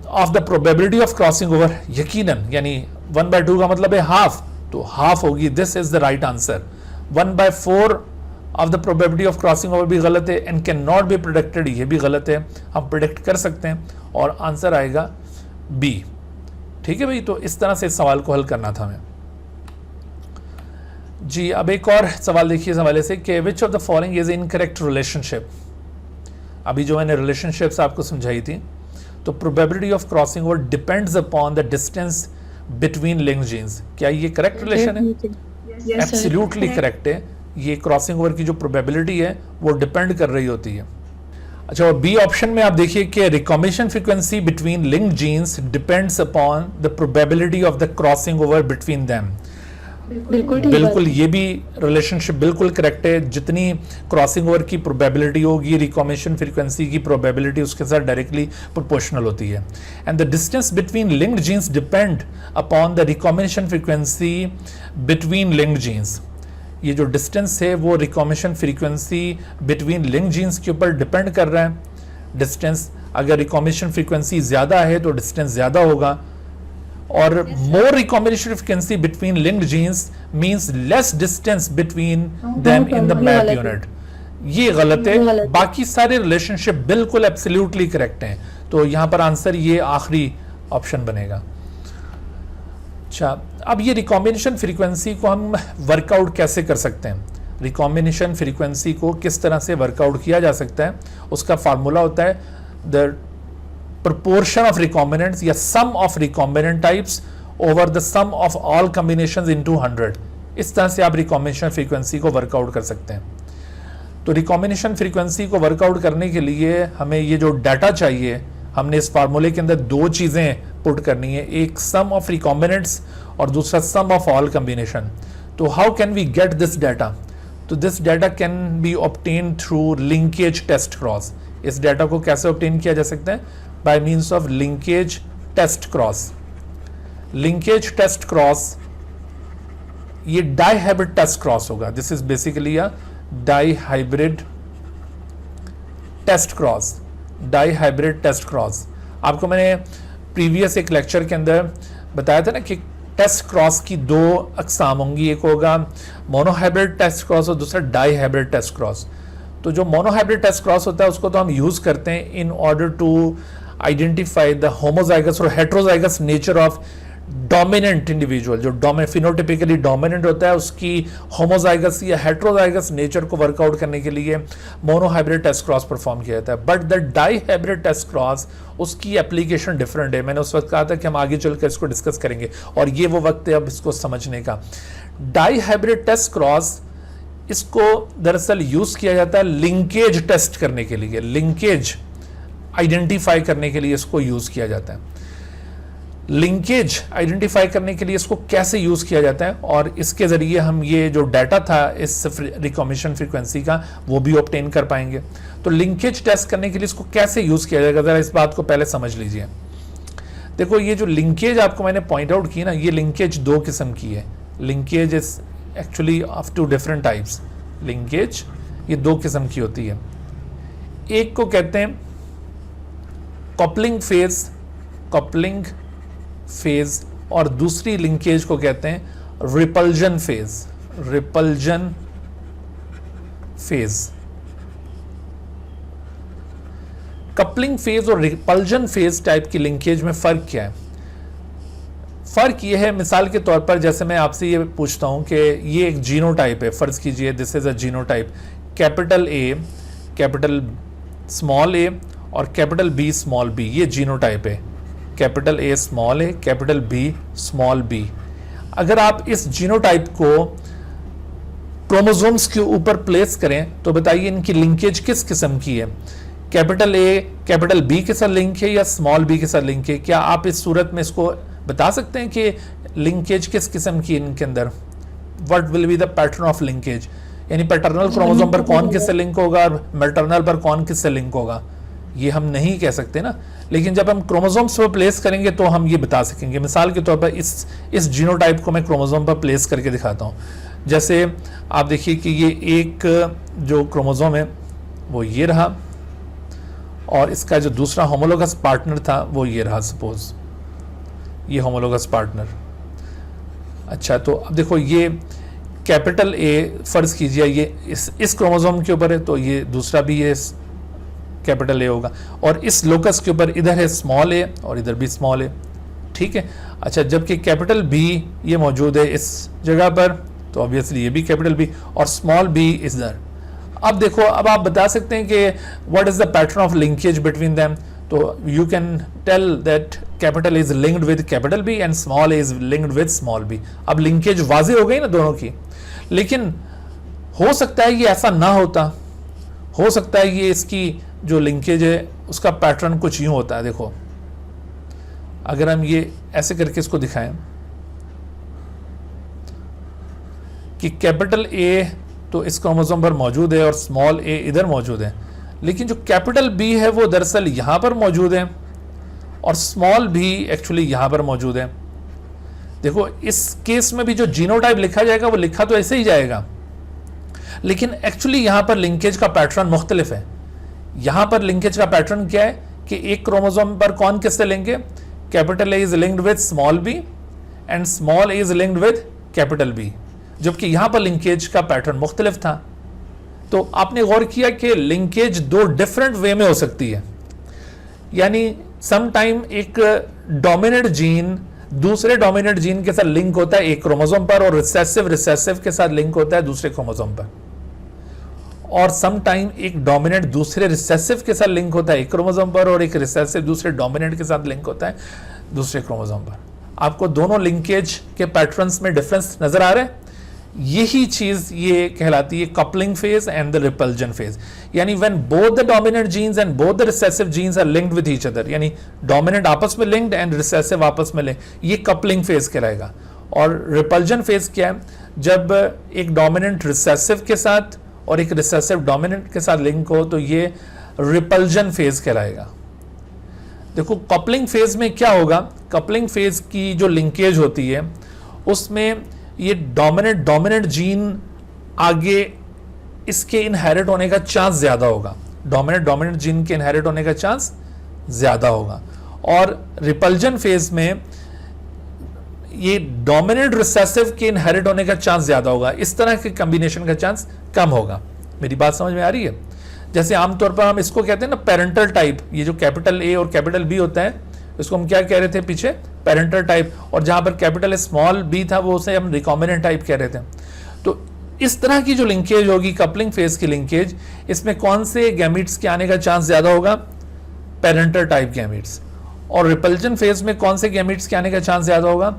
of the probability of crossing over यकीनन, यानी 1/2 का मतलब है हाफ, तो हाफ होगी। This is the right answer. 1/4 of the probability of crossing over भी गलत है, and can not be predicted, ये भी गलत है। हम प्रिडिक्ट कर सकते हैं और आंसर आएगा बी। ठीक है भाई, तो इस तरह से इस सवाल को हल करना था हमें जी। अब एक और सवाल देखिए इस हवाले से कि which of the following is incorrect relationship. अभी जो मैंने रिलेशनशिप्स आपको समझाई थी, तो probability of crossing over depends upon the distance between linked jeans. क्या ये करेक्ट रिलेशन है? एब्सोल्युटली करेक्ट है। ये क्रॉसिंग ओवर की जो प्रोबेबिलिटी है वो डिपेंड कर रही होती है। अच्छा, और बी ऑप्शन में आप देखिए कि recombination frequency between linked jeans depends upon the probability of the crossing over between them. बिल्कुल, ये भी रिलेशनशिप बिल्कुल करेक्ट है। जितनी क्रॉसिंग ओवर की प्रोबेबिलिटी होगी, रिकॉम्बिनेशन फ्रीक्वेंसी की प्रोबेबिलिटी उसके साथ डायरेक्टली प्रोपोर्शनल होती है। And the distance between linked jeans depend upon the recombination frequency between linked jeans. ये जो डिस्टेंस है वो recombination frequency between linked genes के ऊपर डिपेंड कर रहा है। डिस्टेंस अगर रिकॉम्बिनेशन फ्रीक्वेंसी ज़्यादा है तो डिस्टेंस ज़्यादा होगा, और more recombination frequency between linked genes means less distance between them in the map unit. ये गलत है। बाकी सारे रिलेशनशिप बिल्कुल एब्सोल्युटली करेक्ट हैं। तो यहां पर आंसर ये आखिरी ऑप्शन बनेगा। अच्छा, अब ये रिकॉम्बिनेशन फ्रीक्वेंसी को हम वर्कआउट कैसे कर सकते हैं? रिकॉम्बिनेशन फ्रीक्वेंसी को किस तरह से वर्कआउट किया जा सकता है? उसका फार्मूला होता है द proportion of recombinants या sum of recombinant types over the sum of all combinations into 100। इस तरह से आप रिकॉम्बिनेशन फ्रीक्वेंसी को वर्कआउट कर सकते हैं। तो रिकॉम्बिनेशन फ्रीक्वेंसी को वर्कआउट करने के लिए हमें ये जो डाटा चाहिए, हमने इस फार्मूले के अंदर 2 चीज़ें पुट करनी है, एक सम ऑफ रिकॉम्बिनेंट्स और दूसरा सम ऑफ ऑल कॉम्बिनेशन। तो how can we get this data? तो this data can be obtain through linkage test cross. इस डाटा को कैसे ऑब्टेन किया जा सकता है? by means of linkage test cross। linkage test cross ये dihybrid test cross होगा। this is basically a dihybrid test cross। dihybrid test cross आपको मैंने प्रीवियस एक लेक्चर के अंदर बताया था ना कि टेस्ट क्रॉस की 2 अकसाम होंगी, एक होगा मोनोहाइब्रिड टेस्ट क्रॉस और दूसरा डाईहाइब्रिड टेस्ट क्रॉस। तो जो मोनोहाइब्रिड टेस्ट क्रॉस होता है उसको तो हम यूज करते हैं in order to identify the homozygous और heterozygous nature of dominant individual. जो फिनोटिपिकली डोमिनेंट होता है उसकी होमोजाइगस या हेट्रोजाइगस नेचर को वर्कआउट करने के लिए मोनोहाइब्रिड टेस्ट क्रॉस परफॉर्म किया जाता है। But the dihybrid test cross उसकी एप्लीकेशन डिफरेंट है। मैंने उस वक्त कहा था कि हम आगे चलकर इसको डिस्कस करेंगे और ये वो वक्त है अब इसको समझने का। डाईहाइब्रिड टेस्ट क्रॉस इसको दरअसल यूज किया जाता है लिंकेज टेस्ट करने के लिए, लिंकेज आइडेंटिफाई करने के लिए इसको यूज किया जाता है। लिंकेज आइडेंटिफाई करने के लिए इसको कैसे यूज किया जाता है, और इसके जरिए हम ये जो डाटा था इस रिकॉम्बिनेशन फ्रीक्वेंसी का वो भी ऑब्टेन कर पाएंगे। तो लिंकेज टेस्ट करने के लिए इसको कैसे यूज किया जाएगा, जरा इस बात को पहले समझ लीजिए। देखो ये जो लिंकेज आपको मैंने पॉइंट आउट की ना, ये लिंकेज दो किस्म की है। Linkage is actually of two different types. Linkage ये दो किस्म की होती है। एक को कहते हैं कपलिंग फेज, कपलिंग फेज, और दूसरी लिंकेज को कहते हैं repulsion phase, repulsion phase. Coupling phase और रिपल्जन फेज टाइप की लिंकेज में फर्क क्या है? फर्क ये है, मिसाल के तौर पर जैसे मैं आपसे ये पूछता हूं कि ये एक जीनोटाइप है, फर्ज कीजिए this is a genotype, capital A, capital small A और कैपिटल बी स्मॉल बी, ये जीनोटाइप है। Capital A small A, capital B small B. अगर आप इस जीनोटाइप को क्रोमोसोम्स के ऊपर प्लेस करें तो बताइए इनकी लिंकेज किस किस्म की है? कैपिटल ए कैपिटल बी के साथ लिंक है या स्मॉल बी के साथ लिंक है? क्या आप इस सूरत में इसको बता सकते हैं कि लिंकेज किस किस्म की इनके अंदर? What will be the pattern of linkage, यानी पैटर्नल क्रोमोसोम पर कौन किससे लिंक होगा और मैटरनल पर कौन किससे लिंक होगा, ये हम नहीं कह सकते ना। लेकिन जब हम क्रोमोसोम्स पर प्लेस करेंगे तो हम ये बता सकेंगे। मिसाल के तौर पर इस जीनोटाइप को मैं क्रोमोसोम पर प्लेस करके दिखाता हूँ। जैसे आप देखिए कि ये एक जो क्रोमोसोम है वो ये रहा, और इसका जो दूसरा होमोलोगस पार्टनर था वो ये रहा, सपोज ये होमोलोगस पार्टनर। अच्छा, तो अब देखो ये कैपिटल ए फर्ज कीजिए ये इस क्रोमोसोम के ऊपर है, तो ये दूसरा भी ये कैपिटल ए होगा, और इस लोकस के ऊपर इधर है स्मॉल ए और इधर भी स्मॉल ए, ठीक है। अच्छा, जबकि कैपिटल बी ये मौजूद है इस जगह पर, तो ऑब्वियसली ये भी कैपिटल बी और स्मॉल बी इधर। अब देखो, अब आप बता सकते हैं कि what is the pattern of linkage between them. तो you can tell that capital is linked with capital B and small is linked with small B. अब लिंकेज वाज़ेह हो गई ना दोनों की। लेकिन हो सकता है ये ऐसा ना होता, हो सकता है ये इसकी जो लिंकेज है उसका पैटर्न कुछ यूं होता है। देखो, अगर हम ये ऐसे करके इसको दिखाएं कि कैपिटल ए तो इस क्रोमोसोम पर मौजूद है और स्मॉल ए इधर मौजूद है, लेकिन जो कैपिटल बी है वो दरअसल यहां पर मौजूद है और स्मॉल भी एक्चुअली यहां पर मौजूद है। देखो, इस केस में भी जो जीनोटाइप लिखा जाएगा वो लिखा तो ऐसे ही जाएगा, लेकिन एक्चुअली यहां पर लिंकेज का पैटर्न मुख्तलिफ है। यहां पर लिंकेज का पैटर्न क्या है कि एक क्रोमोसोम पर कौन किससे लिंक है? Capital A is linked with small B and small A is linked with capital B, जबकि यहां पर लिंकेज का पैटर्न मुख्तलिफ था। तो आपने गौर किया कि लिंकेज दो डिफरेंट वे में हो सकती है, यानी समटाइम एक डोमिनेंट जीन दूसरे डोमिनेंट जीन के साथ लिंक होता है एक क्रोमोसोम पर, और रिसेसिव के साथ लिंक होता है दूसरे क्रोमोसोम पर, और सम टाइम एक डोमिनेंट दूसरे रिसेसिव के साथ लिंक होता है एक क्रोमोसोम पर, और एक रिसेसिव दूसरे डोमिनेंट के साथ लिंक होता है दूसरे क्रोमोसोम पर। आपको दोनों लिंकेज के पैटर्न्स में डिफरेंस नजर आ रहा है? यही चीज ये कहलाती है coupling phase and the repulsion phase, यानी when both the dominant genes and both the recessive genes are linked with each other, यानी डोमिनेंट आपस में लिंक्ड एंड रिसेसिव आपस में लिंक्ड, ये कपलिंग फेज कहलाएगा। और रिपल्जन फेज क्या है? जब एक डोमिनेंट रिसेसिव के साथ और एक रिसेसिव डोमिनेंट के साथ लिंक हो तो ये रिपल्जन फेज कहलाएगा। देखो, कपलिंग फेज में क्या होगा? कपलिंग फेज की जो लिंकेज होती है उसमें ये डोमिनेंट जीन आगे इसके इनहेरिट होने का चांस ज्यादा होगा, डोमिनेंट जीन के इनहेरिट होने का चांस ज्यादा होगा। और रिपल्जन फेज में ये डोमिनेंट रिसेसिव के इनहेरिट होने का चांस ज्यादा होगा, इस तरह के कॉम्बिनेशन का चांस कम होगा। मेरी बात समझ में आ रही है? जैसे आमतौर पर हम इसको कहते हैं ना पेरेंटल टाइप, ये जो कैपिटल ए और कैपिटल बी होता है इसको हम क्या कह रहे थे पीछे? पेरेंटल टाइप, और जहां पर कैपिटल स्मॉल बी था वो उसे हम रिकॉम्बिनेंट टाइप कह रहे थे। तो इस तरह की जो लिंकेज होगी कपलिंग फेज की लिंकेज, इसमें कौन से गैमीट्स के आने का चांस ज्यादा होगा? Parental type gametes. और रिपल्जन फेज में कौन से गैमीट्स के आने का चांस ज्यादा होगा?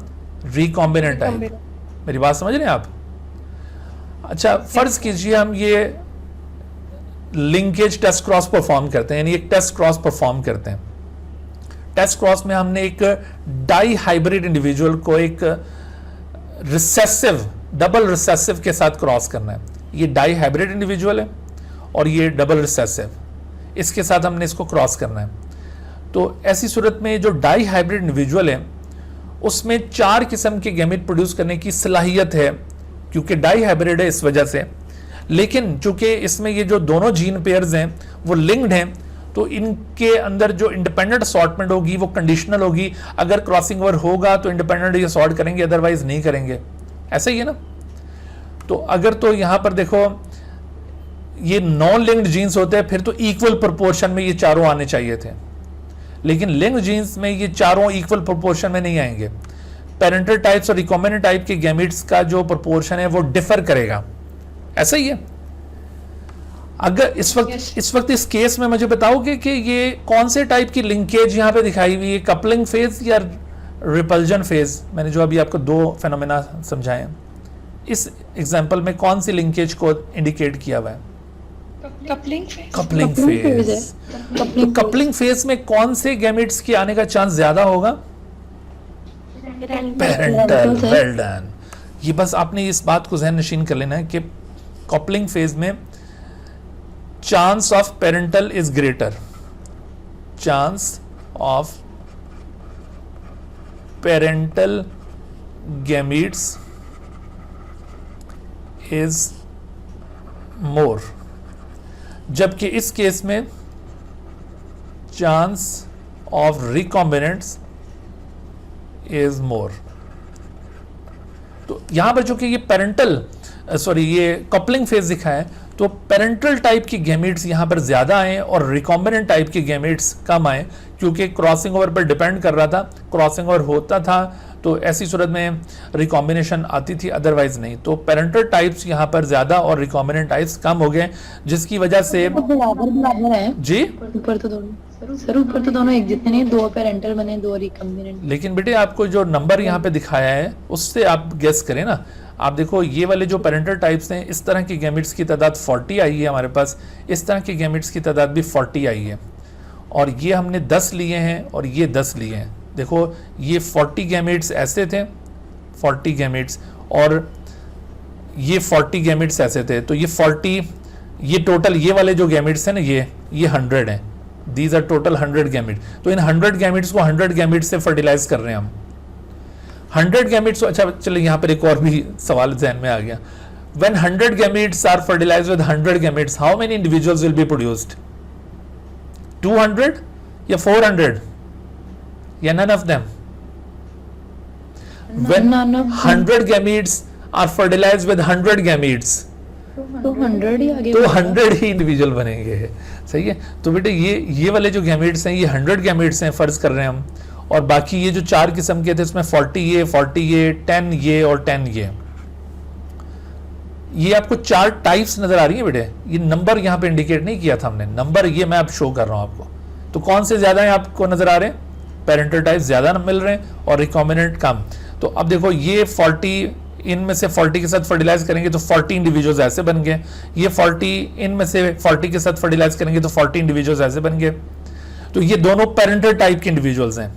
Recombinant type. मेरी बात समझ रहे हैं आप? अच्छा, फर्ज कीजिए हम ये लिंकेज टेस्ट क्रॉस परफॉर्म करते हैं, यानी एक टेस्ट क्रॉस परफॉर्म करते हैं। टेस्ट क्रॉस में हमने एक डाई हाइब्रिड इंडिविजुअल को एक रिसेसिव, डबल रिसेसिव के साथ क्रॉस करना है। ये डाई हाइब्रिड इंडिविजुअल है और ये डबल रिसेसिव, इसके साथ हमने इसको क्रॉस करना है। तो ऐसी सूरत में जो डाई हाइब्रिड इंडिविजुअल है उसमें 4 किस्म के गैमेट प्रोड्यूस करने की सलाहियत है, क्योंकि डाई हाइब्रिड है इस वजह से। लेकिन चूंकि इसमें ये जो दोनों जीन पेयर्स हैं वो लिंक्ड हैं, तो इनके अंदर जो इंडिपेंडेंट असॉर्टमेंट होगी वो कंडीशनल होगी। अगर क्रॉसिंग ओवर होगा तो इंडिपेंडेंट ये सॉर्ट करेंगे, अदरवाइज नहीं करेंगे। ऐसा ही है ना। तो अगर तो यहां पर देखो ये नॉन लिंक्ड जीन्स होते हैं फिर तो इक्वल प्रोपोर्शन में ये चारों आने चाहिए थे, लेकिन लिंक्ड जीन्स में ये चारों इक्वल प्रोपोर्शन में नहीं आएंगे। पेरेंटल टाइप्स और रिकॉम्बिनेंट टाइप के गैमेट्स का जो प्रोपोर्शन है वो डिफर करेगा। ऐसा ही है। अगर इस वक्त इस केस में मुझे बताओगे कि ये कौन से टाइप की लिंकेज यहां पे दिखाई हुई है, कपलिंग फेज या रिपल्जन फेज? मैंने जो अभी आपको 2 फेनोमेना समझाए हैं, इस एग्जांपल में कौन सी लिंकेज को इंडिकेट किया हुआ है? Coupling phase. तो कपलिंग फेज में कौन से गैमेट्स के आने का चांस ज्यादा होगा? पेरेंटल। Well done. ये बस आपने इस बात को ज़हन नशीन कर लेना है कि कपलिंग फेज में chance of parental is greater, chance of parental gametes is more, जबकि इस केस में chance of recombinants is more. तो यहां पर जो कि ये पेरेंटल ये कपलिंग फेज दिखा है, तो पेरेंटल टाइप की गैमेट्स यहां पर ज्यादा आए और रिकॉम्बिनेंट टाइप की गैमेट्स कम आए, क्योंकि क्रॉसिंग ओवर पर डिपेंड कर रहा था। क्रॉसिंग ओवर होता था तो ऐसी सूरत में रिकॉम्बिनेशन आती थी, अदरवाइज नहीं। तो पेरेंटल टाइप्स यहां पर ज्यादा और रिकॉम्बिनेंट टाइप्स कम हो गए, जिसकी वजह से बराबर है जी। ऊपर तो दोनों एक जितने नहीं, 2 पेरेंटल बने 2 रिकॉम्बिनेंट। लेकिन बेटे आपको जो नंबर यहाँ पे दिखाया है उससे आप गेस करें ना। आप देखो ये वाले जो पेरेंटल टाइप्स हैं, इस तरह की गैमेट्स की तादाद 40 आई है हमारे पास, इस तरह की गैमेट्स की तादाद भी 40 आई है, और ये हमने 10 लिए हैं और ये 10 लिए हैं। देखो ये 40 गैमेट्स ऐसे थे, 40 गैमेट्स, और ये 40 गैमेट्स ऐसे थे। तो ये 40, ये टोटल ये वाले जो गैमेट्स हैं ना, ये 100 हैं। These are total 100 gamete. तो इन 100 गैमेट्स को 100 गैमेट्स से फर्टिलाइज कर रहे हैं हम। 100 गैमेट्स। अच्छा चलो यहाँ पर एक और भी सवाल ज़हन में आ गया। When 100 gametes are fertilized with 100 gametes, how many individuals will be produced? 200 या 400 या none of them? When 100 gametes are fertilized with 100 gametes, तो 100 ही आगे, तो 100 ही इंडिविजुअल बनेंगे। सही है। तो बेटे ये वाले जो गैमेट्स हैं ये 100 गैमेट्स हैं, फर्ज कर रहे हैं हम, और बाकी ये जो 4 किस्म के थे इसमें 40 ये, 10 ये और 10 ये आपको 4 टाइप्स नजर आ रही है बेटे। ये नंबर यहाँ पे इंडिकेट नहीं किया था हमने, नंबर ये मैं अब शो कर रहा हूँ आपको। तो कौन से ज्यादा है आपको नजर आ रहे हैं? पेरेंटल टाइप ज्यादा मिल रहे हैं और रिकॉम्बिनेंट कम। तो अब देखो ये 40, इनमें से 40 के साथ फर्टिलाइज करेंगे तो 40 इंडिविजुअल्स ऐसे बन गए। ये 40, इनमें से 40 के साथ फर्टिलाइज करेंगे तो 40 इंडिविजुअल्स ऐसे बन गए। तो ये दोनों पेरेंटल टाइप के इंडिविजुअल्स हैं।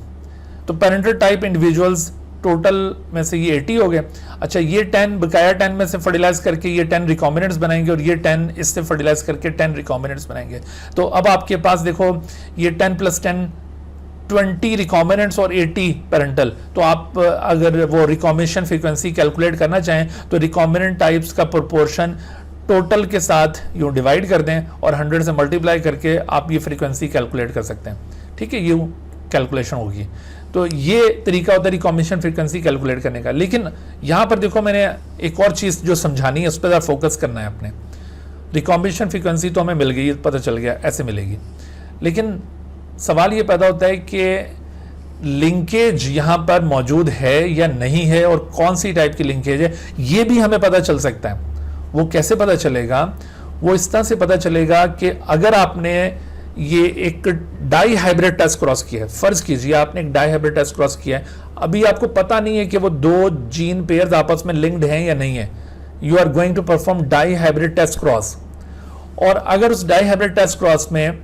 तो पेरेंटल टाइप इंडिविजुअल्स टोटल में से ये 80 हो गए। अच्छा ये 10 बकाया 10 में से फर्टिलाइज करके ये 10 रिकॉम्बिनेंट्स बनाएंगे, और ये 10 इससे फर्टिलाइज करके 10 रिकॉम्बिनेंट्स बनाएंगे। तो अब आपके पास देखो ये 10 + 10 20 रिकॉम्बिनेंट्स और 80 पेरेंटल। तो आप अगर वो रिकॉम्बिनेशन फ्रीक्वेंसी कैलकुलेट करना चाहें तो रिकॉम्बिनेंट टाइप्स का प्रोपोर्शन टोटल के साथ यूँ डिवाइड कर दें और 100 से मल्टीप्लाई करके आप ये फ्रीक्वेंसी कैलकुलेट कर सकते हैं। ठीक है, यूँ कैलकुलेशन होगी। तो ये तरीका होता है रिकॉम्बिनेशन फ्रीक्वेंसी कैलकुलेट करने का। लेकिन यहाँ पर देखो मैंने एक और चीज़ जो समझानी है उस पर फोकस करना है अपने। रिकॉम्बिनेशन फ्रीक्वेंसी तो हमें मिल गई, पता चल गया ऐसे मिलेगी, लेकिन सवाल ये पैदा होता है कि लिंकेज यहाँ पर मौजूद है या नहीं है, और कौन सी टाइप की लिंकेज है ये भी हमें पता चल सकता है। वो कैसे पता चलेगा? वो इस तरह से पता चलेगा कि अगर आपने ये एक डाई हाइब्रिड टेस्ट क्रॉस किया है, फर्ज कीजिए आपने एक डाई हाइब्रिड टेस्ट क्रॉस किया है, अभी आपको पता नहीं है कि वो 2 जीन पेयर्स आपस में लिंक्ड हैं या नहीं है। You are going to perform dihybrid test cross, और अगर उस डाई हाइब्रिड टेस्ट क्रॉस में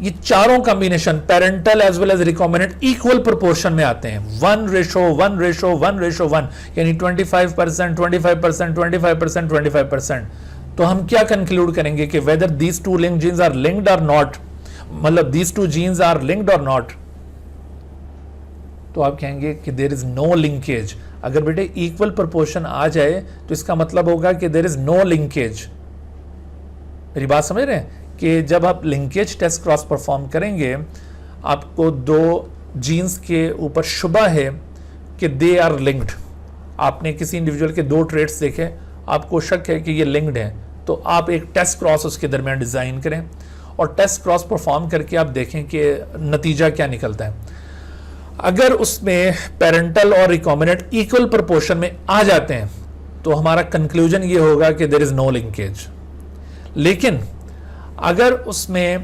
ये चारों combination parental as well as recombinant equal proportion में आते हैं, 1:1:1:1:1, यानी 25%, 25%, 25%, 25%। तो हम क्या कंक्लूड करेंगे कि whether these two link genes are linked or not, मतलब these two genes are linked or not, तो आप कहेंगे कि देयर इज नो लिंकेज। अगर बेटे इक्वल प्रोपोर्शन आ जाए तो इसका मतलब होगा कि देयर इज नो लिंकेज। मेरी बात समझ रहे हैं कि जब आप लिंकेज टेस्ट क्रॉस परफॉर्म करेंगे, आपको दो जीन्स के ऊपर शुबा है कि दे आर लिंक्ड, आपने किसी इंडिविजुअल के दो ट्रेट्स देखे, आपको शक है कि ये लिंक्ड हैं, तो आप एक टेस्ट क्रॉस उसके दरमियान डिजाइन करें और टेस्ट क्रॉस परफॉर्म करके आप देखें कि नतीजा क्या निकलता है। अगर उसमें पेरेंटल और रिकॉम्बिनेंट इक्वल प्रोपोर्शन में आ जाते हैं तो हमारा कंक्लूजन ये होगा कि देयर इज नो लिंकेज। लेकिन अगर उसमें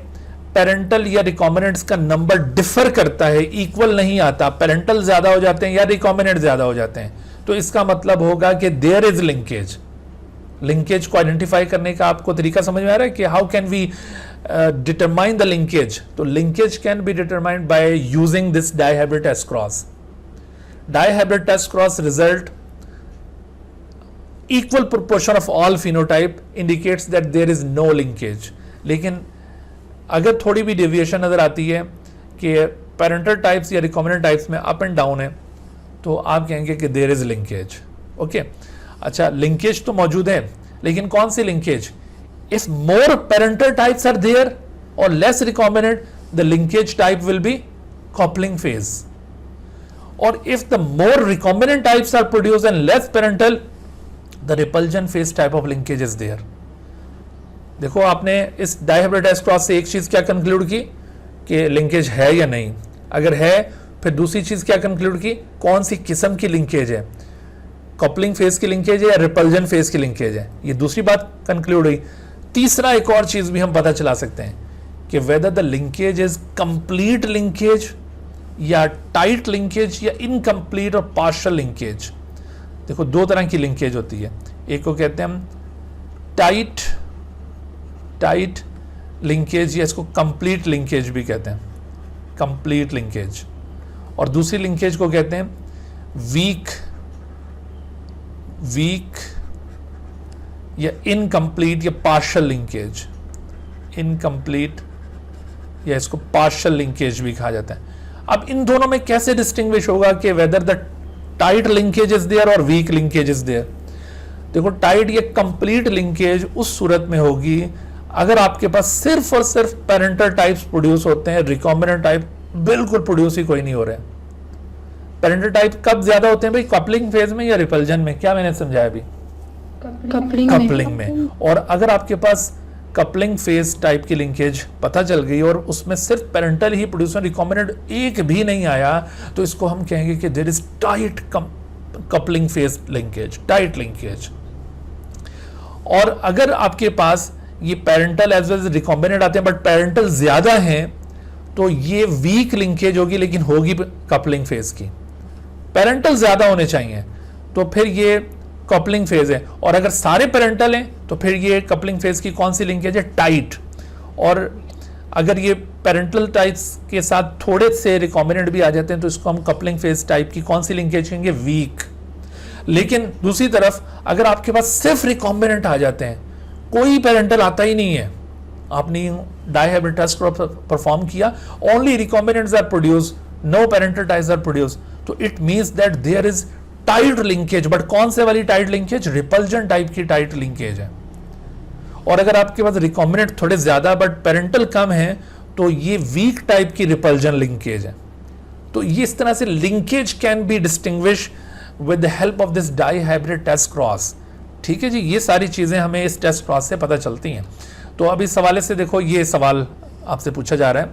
पेरेंटल या रिकॉम्बिनेंट्स का नंबर डिफर करता है, इक्वल नहीं आता, पेरेंटल ज्यादा हो जाते हैं या रिकॉम्बिनेंट ज्यादा हो जाते हैं, तो इसका मतलब होगा कि देयर इज लिंकेज। लिंकेज को आइडेंटिफाई करने का आपको तरीका समझ में आ रहा है कि how can we determine the linkage? तो linkage can be determined by using this dihybrid test cross. Dihybrid test cross result equal proportion of all phenotype indicates that there is no linkage. लेकिन अगर थोड़ी भी deviation नजर आती है कि parental types या रिकॉम्बिनेंट टाइप्स में अप एंड डाउन है, तो आप कहेंगे कि देयर इज लिंकेज। ओके, अच्छा, लिंकेज तो मौजूद है, लेकिन कौन सी linkage? If more parental types are there or less recombinant, the linkage type will be coupling phase. Or if the more recombinant types are produced and less parental, the repulsion phase type of linkage is there. देखो, आपने इस dihybrid test cross से एक चीज क्या conclude की कि linkage है या नहीं। अगर है, फिर दूसरी चीज क्या कंक्लूड की, कौन सी किस्म की लिंकेज है, कपलिंग फेज की लिंकेज है या रिपल्जन फेज की लिंकेज है, ये दूसरी बात कंक्लूड हुई। तीसरा एक और चीज भी हम पता चला सकते हैं कि whether the linkage is complete linkage या टाइट लिंकेज या इनकम्प्लीट और पार्शियल लिंकेज। देखो, दो तरह की लिंकेज होती है, एक को कहते हैं हम टाइट लिंकेज या इसको कंप्लीट लिंकेज भी कहते हैं, कंप्लीट लिंकेज, और दूसरी लिंकेज को कहते हैं वीक या इनकम्प्लीट या पार्शियल लिंकेज। इनकम्प्लीट या इसको पार्शियल लिंकेज भी कहा जाता है। अब इन दोनों में कैसे डिस्टिंग्विश होगा कि whether the tight linkage is there or weak linkage is there? देखो, टाइट या कंप्लीट लिंकेज उस सूरत में होगी अगर आपके पास सिर्फ और सिर्फ पेरेंटल टाइप्स प्रोड्यूस होते हैं, रिकॉम्बिनेंट टाइप बिल्कुल प्रोड्यूस ही कोई नहीं हो रहे। पेरेंटल टाइप कब ज्यादा होते हैं भाई, कपलिंग फेज में या रिपल्जन में? क्या मैंने समझाया अभी? कपलिंग में। और अगर आपके पास कपलिंग फेज टाइप की लिंकेज पता चल गई और उसमें सिर्फ पेरेंटल ही प्रोड्यूस, रिकॉम्बिनेंट एक भी नहीं आया, तो इसको हम कहेंगे कि there is tight coupling phase linkage, tight linkage. और अगर आपके पास ये parental as well as recombinant आते हैं बट पेरेंटल ज्यादा हैं, तो ये वीक लिंकेज होगी, लेकिन होगी कपलिंग फेज की। पेरेंटल ज्यादा होने चाहिए तो फिर ये कपलिंग फेज है, और अगर सारे पेरेंटल हैं तो फिर ये कपलिंग फेज की कौन सी लिंकेज है? टाइट। और अगर ये पेरेंटल टाइप्स के साथ थोड़े से रिकॉम्बिनेंट भी आ जाते हैं तो इसको हम कपलिंग फेज टाइप की कौन सी लिंकेज कहेंगे? वीक। लेकिन दूसरी तरफ अगर आपके पास सिर्फ रिकॉम्बिनेंट आ जाते हैं, कोई पेरेंटल आता ही नहीं है, आपने डाइहाइब्रिड टेस्ट परफॉर्म किया, only recombinants are produce, no parental types are produce, तो it means that there is tight linkage. But कौन से वाली टाइट लिंकेज? रिपल्जन टाइप की टाइट लिंकेज है। और अगर आपके पास रिकॉम्बिनेंट थोड़े ज्यादा बट पेरेंटल कम है, तो ये वीक टाइप की रिपल्जन लिंकेज है। तो ये इस तरह से linkage can be distinguish with the help of this dihybrid test cross. ठीक है जी, ये सारी चीजें हमें इस टेस्ट क्रॉस से पता चलती हैं। तो अब इस हवाले से देखो, ये सवाल आपसे पूछा जा रहा है,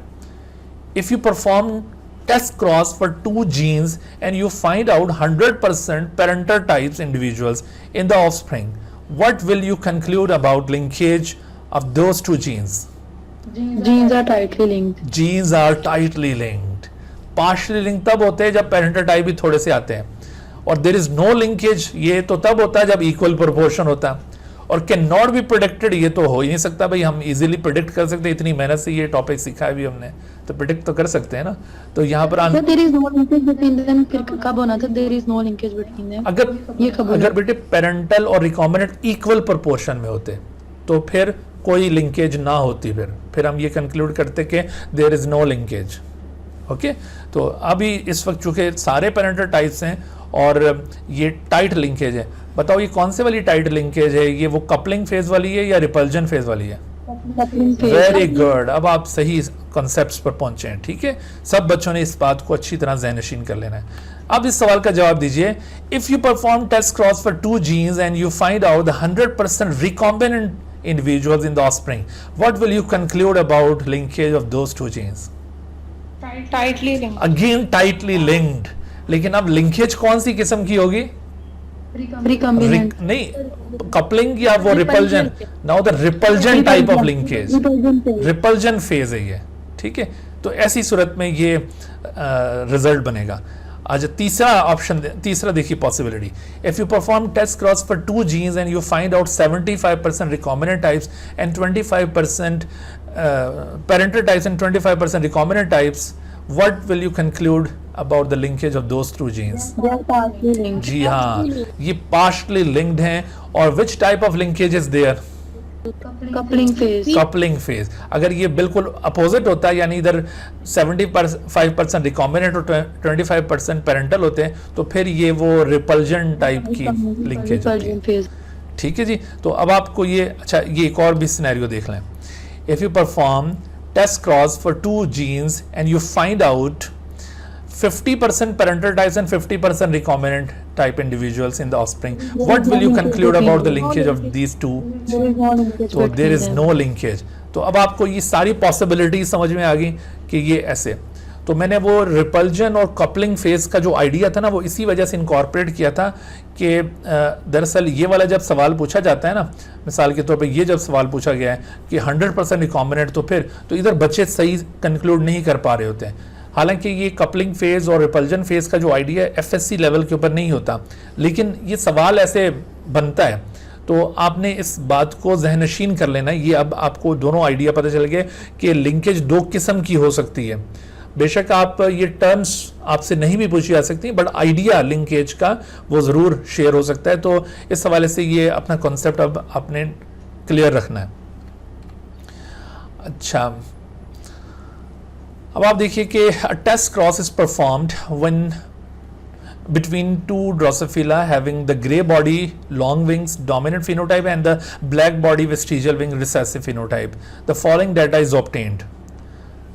if you perform test cross for two genes and you find out 100% parental types individuals in the offspring, what will you conclude about linkage of those two genes? Genes are tightly linked. Genes are tightly linked. Partially linked तब होते हैं जब parental type भी थोड़े से आते हैं, और there is no linkage ये तो तब होता है जब equal proportion होता है। और कैन नॉट बी प्रिडिक्टेड, ये तो हो ही नहीं सकता भाई, हम इजीली प्रिडिक्ट कर सकते हैं, इतनी मेहनत से ये टॉपिक सीखा है भी हमने, तो प्रिडिक्ट तो कर सकते हैं ना। तो यहाँ पर sir there is no linkage between them, फिर कब होना था there is no linkage between them? अगर बेटे पेरेंटल और रिकॉम्बिनेंट इक्वल प्रोपोर्शन में होते तो फिर कोई लिंकेज ना होती, फिर हम ये कंक्लूड करते कि there is no linkage. Okay, तो अभी इस वक्त चूंकि सारे पेरेंटल टाइप्स हैं और ये टाइट लिंकेज है, बताओ ये कौन से वाली टाइट लिंकेज है, ये वो कपलिंग फेज वाली है या रिपल्जन फेज वाली है? वेरी गुड, अब आप सही कॉन्सेप्ट्स पर पहुंचे हैं। ठीक है, सब बच्चों ने इस बात को अच्छी तरह ज़हनशीन कर लेना है। अब इस सवाल का जवाब दीजिए, if you perform test cross for 2 genes and you find out the 100% recombinant individuals in the offspring, what will you conclude about linkage of those 2 genes? tightly linked. Again tightly linked, लेकिन अब linkage कौन सी किस्म की होगी? Recombinant नहीं, coupling या वो repulsion? Now the repulsion type of linkage, repulsion phase है ये। ठीक है, तो ऐसी सूरत में ये रिजल्ट बनेगा। आज तीसरा ऑप्शन, तीसरा देखिए possibility, if you perform test cross for 2 genes and you find out 75% recombinant types and 25% parental types and 25% recombinant types, what will you conclude about the linkage of those 2 genes? जी हाँ, ये partially linked हैं। और which type of linkage is there? Coupling phase. Coupling phase. अगर ये बिल्कुल opposite होता है, यानी इधर 75% रिकॉम्बिनेंट और 25% पेरेंटल होते हैं, तो फिर ये वो रिपल्जन टाइप की लिंकेज होती है। ठीक है जी, तो अब आपको ये, अच्छा ये एक और भी सिनेरियो देख लें। If you perform test cross for 2 genes and you find out 50% parental types and 50% recombinant type individuals in the offspring, what will you conclude about the linkage of these 2? So there is no linkage. तो अब आपको ये सारी possibility समझ में आ गई कि ये ऐसे। तो मैंने वो रिपल्जन और कपलिंग फेज का जो आइडिया था ना, वो इसी वजह से इनकॉर्पोरेट किया था कि दरअसल ये वाला जब सवाल पूछा जाता है ना, मिसाल के तौर पे ये जब सवाल पूछा गया है कि 100% रिकॉम्बिनेंट, तो फिर तो इधर बच्चे सही कंक्लूड नहीं कर पा रहे होते हैं। हालांकि ये कपलिंग फेज और रिपल्जन फेज का जो आइडिया है एफएससी लेवल के ऊपर नहीं होता, लेकिन ये सवाल ऐसे बनता है, तो आपने इस बात को जहनशीन कर लेना। ये अब आपको दोनों आइडिया पता चल गए कि लिंकेज 2 किस्म की हो सकती है। बेशक आप ये टर्म्स आपसे नहीं भी पूछी जा सकती, बट आइडिया लिंकेज का वो ज़रूर शेयर हो सकता है। तो इस हवाले से ये अपना कॉन्सेप्ट अब आपने क्लियर रखना है। अच्छा, अब आप देखिए कि test cross is performed when between 2 Drosophila having the gray body, long wings, dominant phenotype and the black body vestigial wing recessive phenotype. The following data is obtained.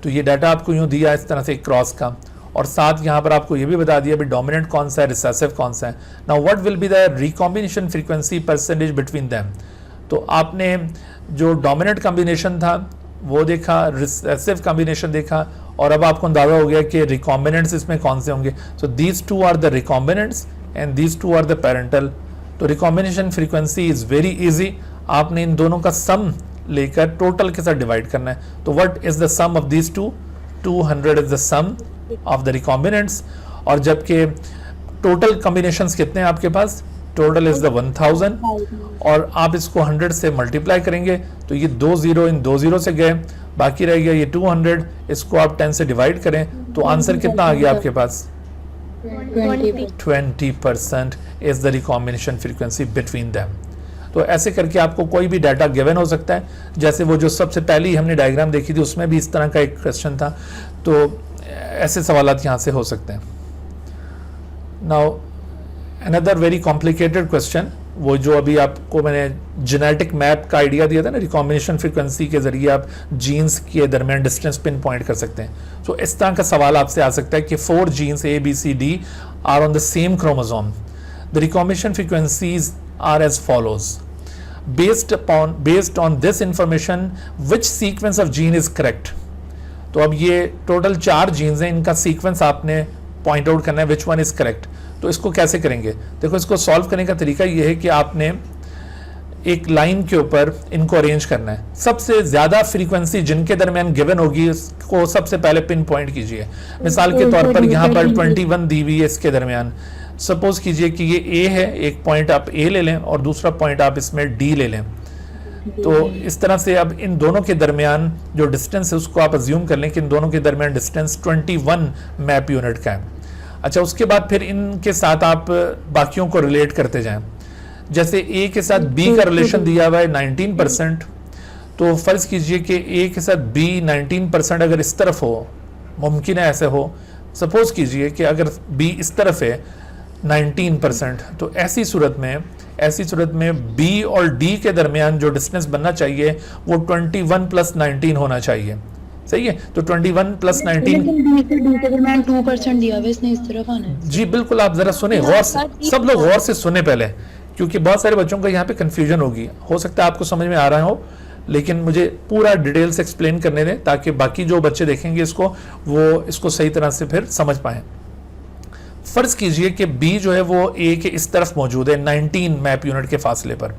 तो ये डाटा आपको यूँ दिया इस तरह से क्रॉस का, और साथ यहाँ पर आपको ये भी बता दिया भी डोमिनेंट कौन सा है, रिसेसिव कौन सा है। Now what will be the recombination frequency percentage between them? तो आपने जो डोमिनेंट कॉम्बिनेशन था वो देखा, रिसेसिव कॉम्बिनेशन देखा, और अब आपको अंदाजा हो गया कि रिकॉम्बिनेंट्स इसमें कौन से होंगे। So these 2 are the recombinants and these 2 are the parental. तो recombination frequency is very easy, आपने इन दोनों का सम लेकर टोटल के साथ डिवाइड करना है। तो what is the sum of these 2? 200 is the sum of the recombinants, और जबकि टोटल कॉम्बिनेशंस कितने हैं आपके पास? टोटल इज द 1000, और आप इसको 100 से मल्टीप्लाई करेंगे तो ये 2 0 इन 2 0 से गए, बाकी रह गया ये 200, इसको आप 10 से डिवाइड करें तो आंसर कितना आ गया आपके पास? 20% is the recombination frequency between them. तो ऐसे करके आपको कोई भी डाटा गिवन हो सकता है, जैसे वो जो सबसे पहली हमने डायग्राम देखी थी उसमें भी इस तरह का एक क्वेश्चन था, तो ऐसे सवालात यहाँ से हो सकते हैं। Now another very complicated question, वो जो अभी आपको मैंने जेनेटिक मैप का आइडिया दिया था ना, रिकॉम्बिनेशन फ्रीक्वेंसी के जरिए आप जीन्स के दरमियान डिस्टेंस पिन पॉइंट कर सकते हैं। तो इस तरह का सवाल आपसे आ सकता है कि 4 genes A, B, C, D are on the same chromosome, the recombination frequencies are as follows, based on this information which sequence of gene is correct। तो अब ये टोटल 4 जीन्स हैं, इनका सीक्वेंस आपने पॉइंट आउट करना है which one is correct. तो इसको कैसे करेंगे? देखो, इसको सॉल्व करने का तरीका ये है कि आपने एक लाइन के ऊपर इनको अरेंज करना है। सबसे ज्यादा फ्रीक्वेंसी जिनके दरमियान गिवन होगी उसको सबसे पहले पिन पॉइंट कीजिए। मिसाल के तौर पर यहाँ पर 21 दी हुई है इसके दरमियान, सपोज कीजिए कि ये ए है, एक पॉइंट आप ए ले लें और दूसरा पॉइंट आप इसमें डी ले लें। तो इस तरह से अब इन दोनों के दरमियान जो डिस्टेंस है उसको आप अज्यूम कर लें कि इन दोनों के दरमियान डिस्टेंस 21 मैप यूनिट का है। अच्छा, उसके बाद फिर इनके साथ आप बाकियों को रिलेट करते जाएं। जैसे ए के साथ बी का रिलेशन दिया हुआ है 19%, तो फर्ज कीजिए कि ए के साथ बी 19% अगर इस तरफ हो, मुमकिन है ऐसे हो, सपोज कीजिए कि अगर बी इस तरफ है 19%, तो ऐसी सूरत में बी और डी के दरमियान जो डिस्टेंस बनना चाहिए वो 21 + 19 होना चाहिए। सही है, तो 21 + 19 2% दिया हुआ है, इसने इस तरफ आना है। जी बिल्कुल, आप जरा सुने गौर से, सब लोग गौर से सुने पहले, क्योंकि बहुत सारे बच्चों को यहाँ पे कंफ्यूजन होगी। हो सकता है आपको समझ में आ रहा हो, लेकिन मुझे पूरा डिटेल से एक्सप्लेन करने दें ताकि बाकी जो बच्चे देखेंगे इसको, वो इसको सही तरह से फिर समझ पाएं। फर्ज कीजिए कि B जो है वो A के इस तरफ मौजूद है 19 मैप यूनिट के फासले पर।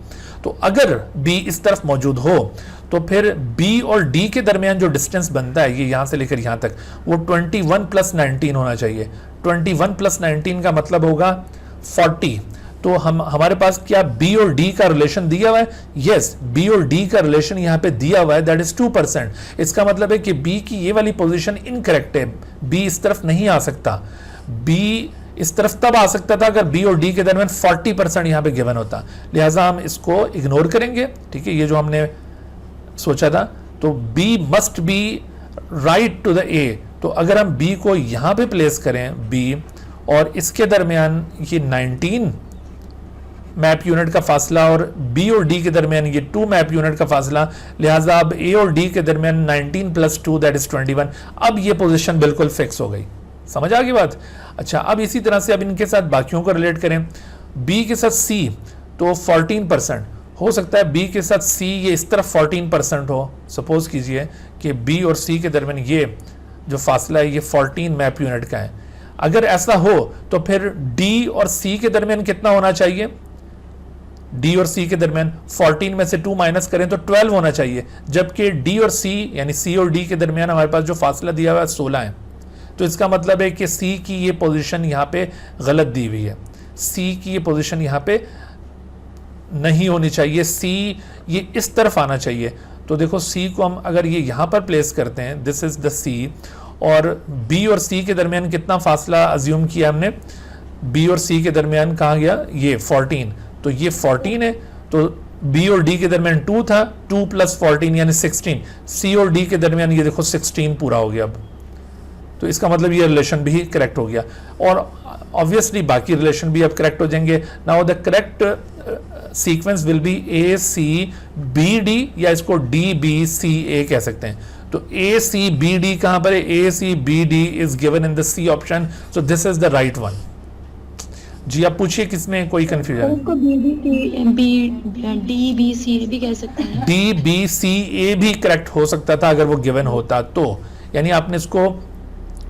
तो अगर B इस तरफ मौजूद हो तो फिर B और D के दरमियान जो डिस्टेंस बनता है, ये यहां से लेकर यहां तक, वो 21 + 19 होना चाहिए। 21 + 19 का मतलब होगा 40। तो हमारे पास क्या B और D का रिलेशन दिया हुआ है? यस, B और D का रिलेशन यहाँ पे दिया हुआ है, दैट इज 2%। इसका मतलब है कि B की ये वाली पोजीशन इनकरेक्ट है, B इस तरफ नहीं आ सकता। B इस तरफ तब आ सकता था अगर B और D के दरमियान 40% यहाँ पे गिवन होता, लिहाजा हम इसको इग्नोर करेंगे। ठीक है, ये जो हमने सोचा था, तो B must be right to the A। तो अगर हम B को यहाँ पे प्लेस करें, B और इसके दरमियान ये 19 मैप यूनिट का फासला और B और D के दरमियान ये 2 मैप यूनिट का फासला, लिहाजा अब A और D के दरमियान 19 + 2 दैट इज 21। अब ये पोजीशन बिल्कुल फिक्स हो गई। समझ आ गई बात? अच्छा, अब इसी तरह से अब इनके साथ बाकियों को रिलेट करें। B के साथ C तो 14% हो सकता है, B के साथ C ये इस तरफ 14% हो। सपोज कीजिए कि B और C के दरमियान ये जो फासला है ये 14 मैप यूनिट का है। अगर ऐसा हो तो फिर D और C के दरमियान कितना होना चाहिए? D और C के दरमियान 14 में से 2 माइनस करें तो 12 होना चाहिए, जबकि D और C यानी C और D के दरमियान हमारे पास जो फासला दिया हुआ है 16 है। तो इसका मतलब है कि C की ये पोजीशन यहाँ पे गलत दी हुई है। C की ये पोजीशन यहाँ पे नहीं होनी चाहिए, C ये इस तरफ आना चाहिए। तो देखो C को हम अगर ये यहाँ पर प्लेस करते हैं, दिस इज द C, और B और C के दरमियान कितना फासला अज्यूम किया हमने? B और C के दरमियान कहाँ गया? ये 14। तो ये 14 है, तो B और D के दरमियान 2 था, 2 + 14 यानी 16। C और D के दरमियान ये देखो 16 पूरा हो गया अब। तो इसका मतलब ये रिलेशन भी करेक्ट हो गया, और ऑब्वियसली बाकी रिलेशन भी अब करेक्ट हो जाएंगे। Now the correct sequence will be ACBD, या इसको DBCA कह सकते हैं। तो ACBD कहां पर है? ACBD is given in the C option, so this is the right one. जी आप पूछिए, किसमें कोई कंफ्यूजन है? इसको DBCA भी कह सकते हैं। DBCA भी करेक्ट हो सकता था अगर वो गिवन होता तो, यानी आपने इसको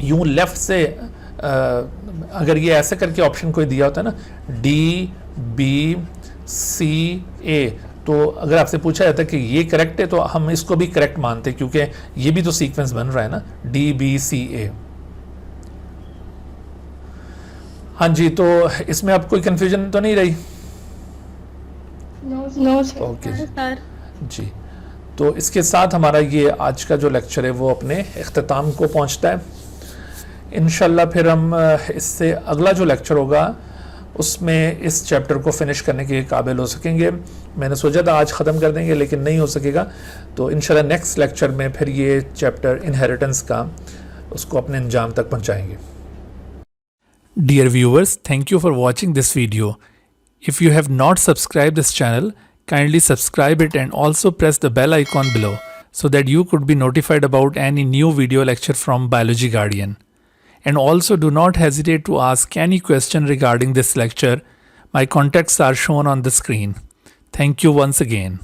यूं लेफ्ट से अगर ये ऐसे करके ऑप्शन कोई दिया होता है ना, DBCA, तो अगर आपसे पूछा जाता कि ये करेक्ट है तो हम इसको भी करेक्ट मानते, क्योंकि ये भी तो सीक्वेंस बन रहा है ना, DBCA। हाँ जी, तो इसमें अब कोई कंफ्यूजन तो नहीं रही? No sir. ओके जी, तो इसके साथ हमारा ये आज का जो लेक्चर है वो अपने इख्तिताम को पहुंचता है। इंशाल्लाह फिर हम इससे अगला जो लेक्चर होगा उसमें इस चैप्टर को फिनिश करने के काबिल हो सकेंगे। मैंने सोचा था आज ख़त्म कर देंगे, लेकिन नहीं हो सकेगा, तो इंशाल्लाह नेक्स्ट लेक्चर में फिर ये चैप्टर इनहेरिटेंस का उसको अपने अंजाम तक पहुंचाएंगे। Dear viewers, thank you for watching this video. If you have not subscribed this channel, kindly subscribe it and also press the bell icon below so that you could be notified about any new video lecture from Biology Guardian. And also do not hesitate to ask any question regarding this lecture. My contacts are shown on the screen. Thank you once again.